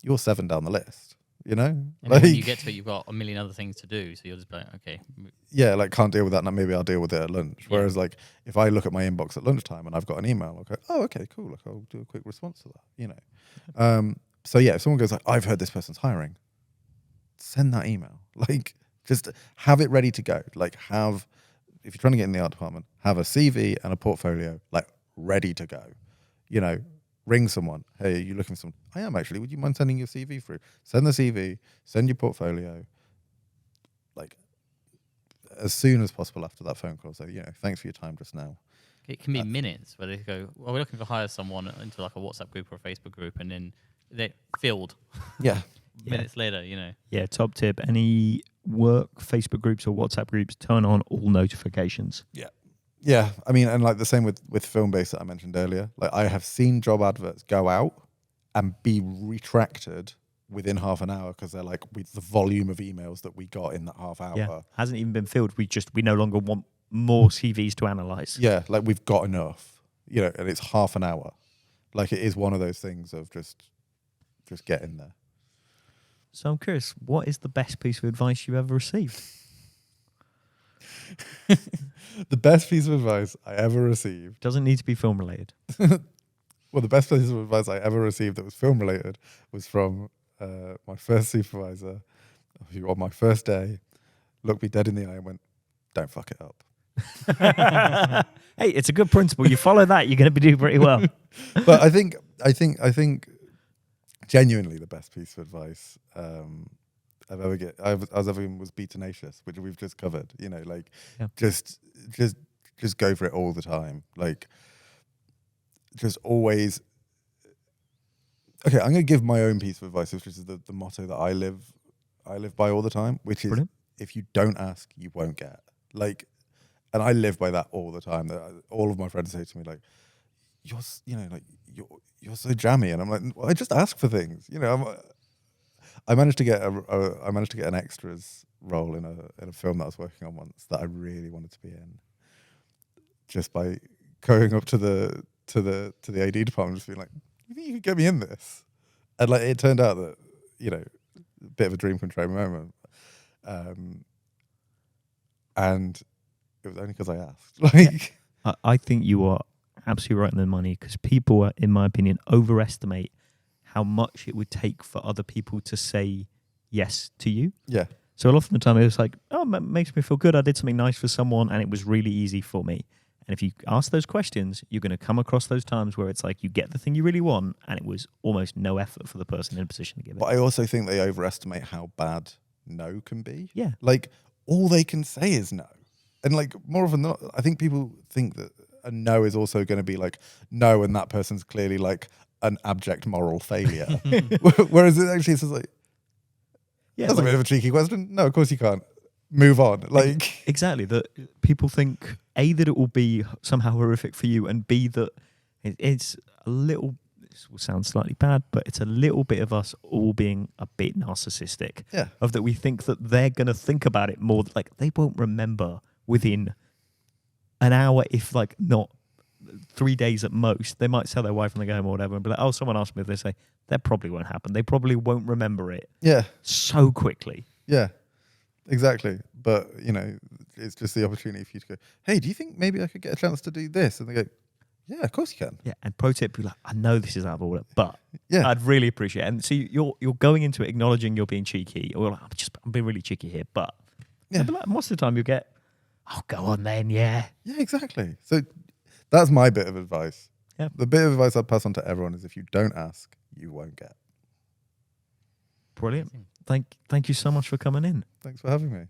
you're 7 down the list, you know? And like, then when you get to it, you've got a million other things to do. So you'll just be like, okay. yeah, like can't deal with that. Now maybe I'll deal with it at lunch. Yeah. Whereas like if I look at my inbox at lunchtime and I've got an email, I'll go, oh, okay, cool. Like I'll do a quick response to that, you know? So yeah, if someone goes like, I've heard this person's hiring, send that email. Like just have it ready to go. Like if you're trying to get in the art department, have a CV and a portfolio like ready to go. You know, ring someone. Hey, are you looking for someone? I am actually. Would you mind sending your CV through? Send the CV, send your portfolio. Like as soon as possible after that phone call. So, you know, thanks for your time just now. It can be minutes where they go, well, we're looking to hire someone into like a WhatsApp group or a Facebook group, and then they're filled. Yeah. Minutes later, you know. Yeah, top tip. Any work Facebook groups or WhatsApp groups, turn on all notifications. Yeah, I mean, and like the same with Filmbase that I mentioned earlier. Like I have seen job adverts go out and be retracted within half an hour because they're like, with the volume of emails that we got in that half hour. Yeah, hasn't even been filled. We no longer want more CVs to analyse. Yeah, like we've got enough, you know, and it's half an hour. Like it is one of those things of just get in there. So I'm curious, what is the best piece of advice you've ever received? The best piece of advice I ever received. Doesn't need to be film related. Well, the best piece of advice I ever received that was film related was from my first supervisor, who on my first day looked me dead in the eye and went, "Don't fuck it up." Hey, it's a good principle. You follow that, you're going to be doing pretty well. But I think genuinely the best piece of advice I was ever given was be tenacious, which we've just covered. You know, like just go for it all the time. Like just always. Okay, I'm going to give my own piece of advice, which is the motto that I live by all the time, which is Brilliant. If you don't ask, you won't get. Like, and I live by that all the time. All of my friends say to me like, you're so jammy, and I'm like, well, I just ask for things, you know. I managed to get an extras role in a film that I was working on once that I really wanted to be in, just by going up to the AD department, just being like, you think you could get me in this? And like it turned out that, you know, a bit of a dream come true moment, and it was only because I asked. Like, I think you are absolutely right in the money, because people, in my opinion, overestimate how much it would take for other people to say yes to you. yeah, So a lot of the time it was like, oh, it makes me feel good. I did something nice for someone and it was really easy for me. And if you ask those questions, you're going to come across those times where it's like you get the thing you really want and it was almost no effort for the person in a position to give it. but I also think they overestimate how bad no can be. Yeah. Like all they can say is no. And like more often than not, I think people think that a no is also going to be like no, and that person's clearly like an abject moral failure. Whereas it actually is like, Yeah, that's a bit of a cheeky question. No, of course you can't. Move on. Like exactly. That people think A, that it will be somehow horrific for you, and B, that it's a little, this will sound slightly bad, but it's a little bit of us all being a bit narcissistic. Yeah. Of that we think that they're going to think about it more, like they won't remember within an hour, if like not 3 days at most. They might tell their wife when they go home or whatever and be like, oh, someone asked me if they say, that probably won't happen. They probably won't remember it yeah, so quickly. yeah, exactly. But you know, it's just the opportunity for you to go, hey, do you think maybe I could get a chance to do this? And they go, yeah, of course you can. Yeah, and pro tip, be like, I know this is out of order, but Yeah. I'd really appreciate it. And so you're going into it acknowledging you're being cheeky, or like, I'm being really cheeky here, but Yeah. like, most of the time you get, oh, go on then, yeah. Yeah, exactly. So that's my bit of advice. Yeah. The bit of advice I'd pass on to everyone is if you don't ask, you won't get. Brilliant. Thank you so much for coming in. Thanks for having me.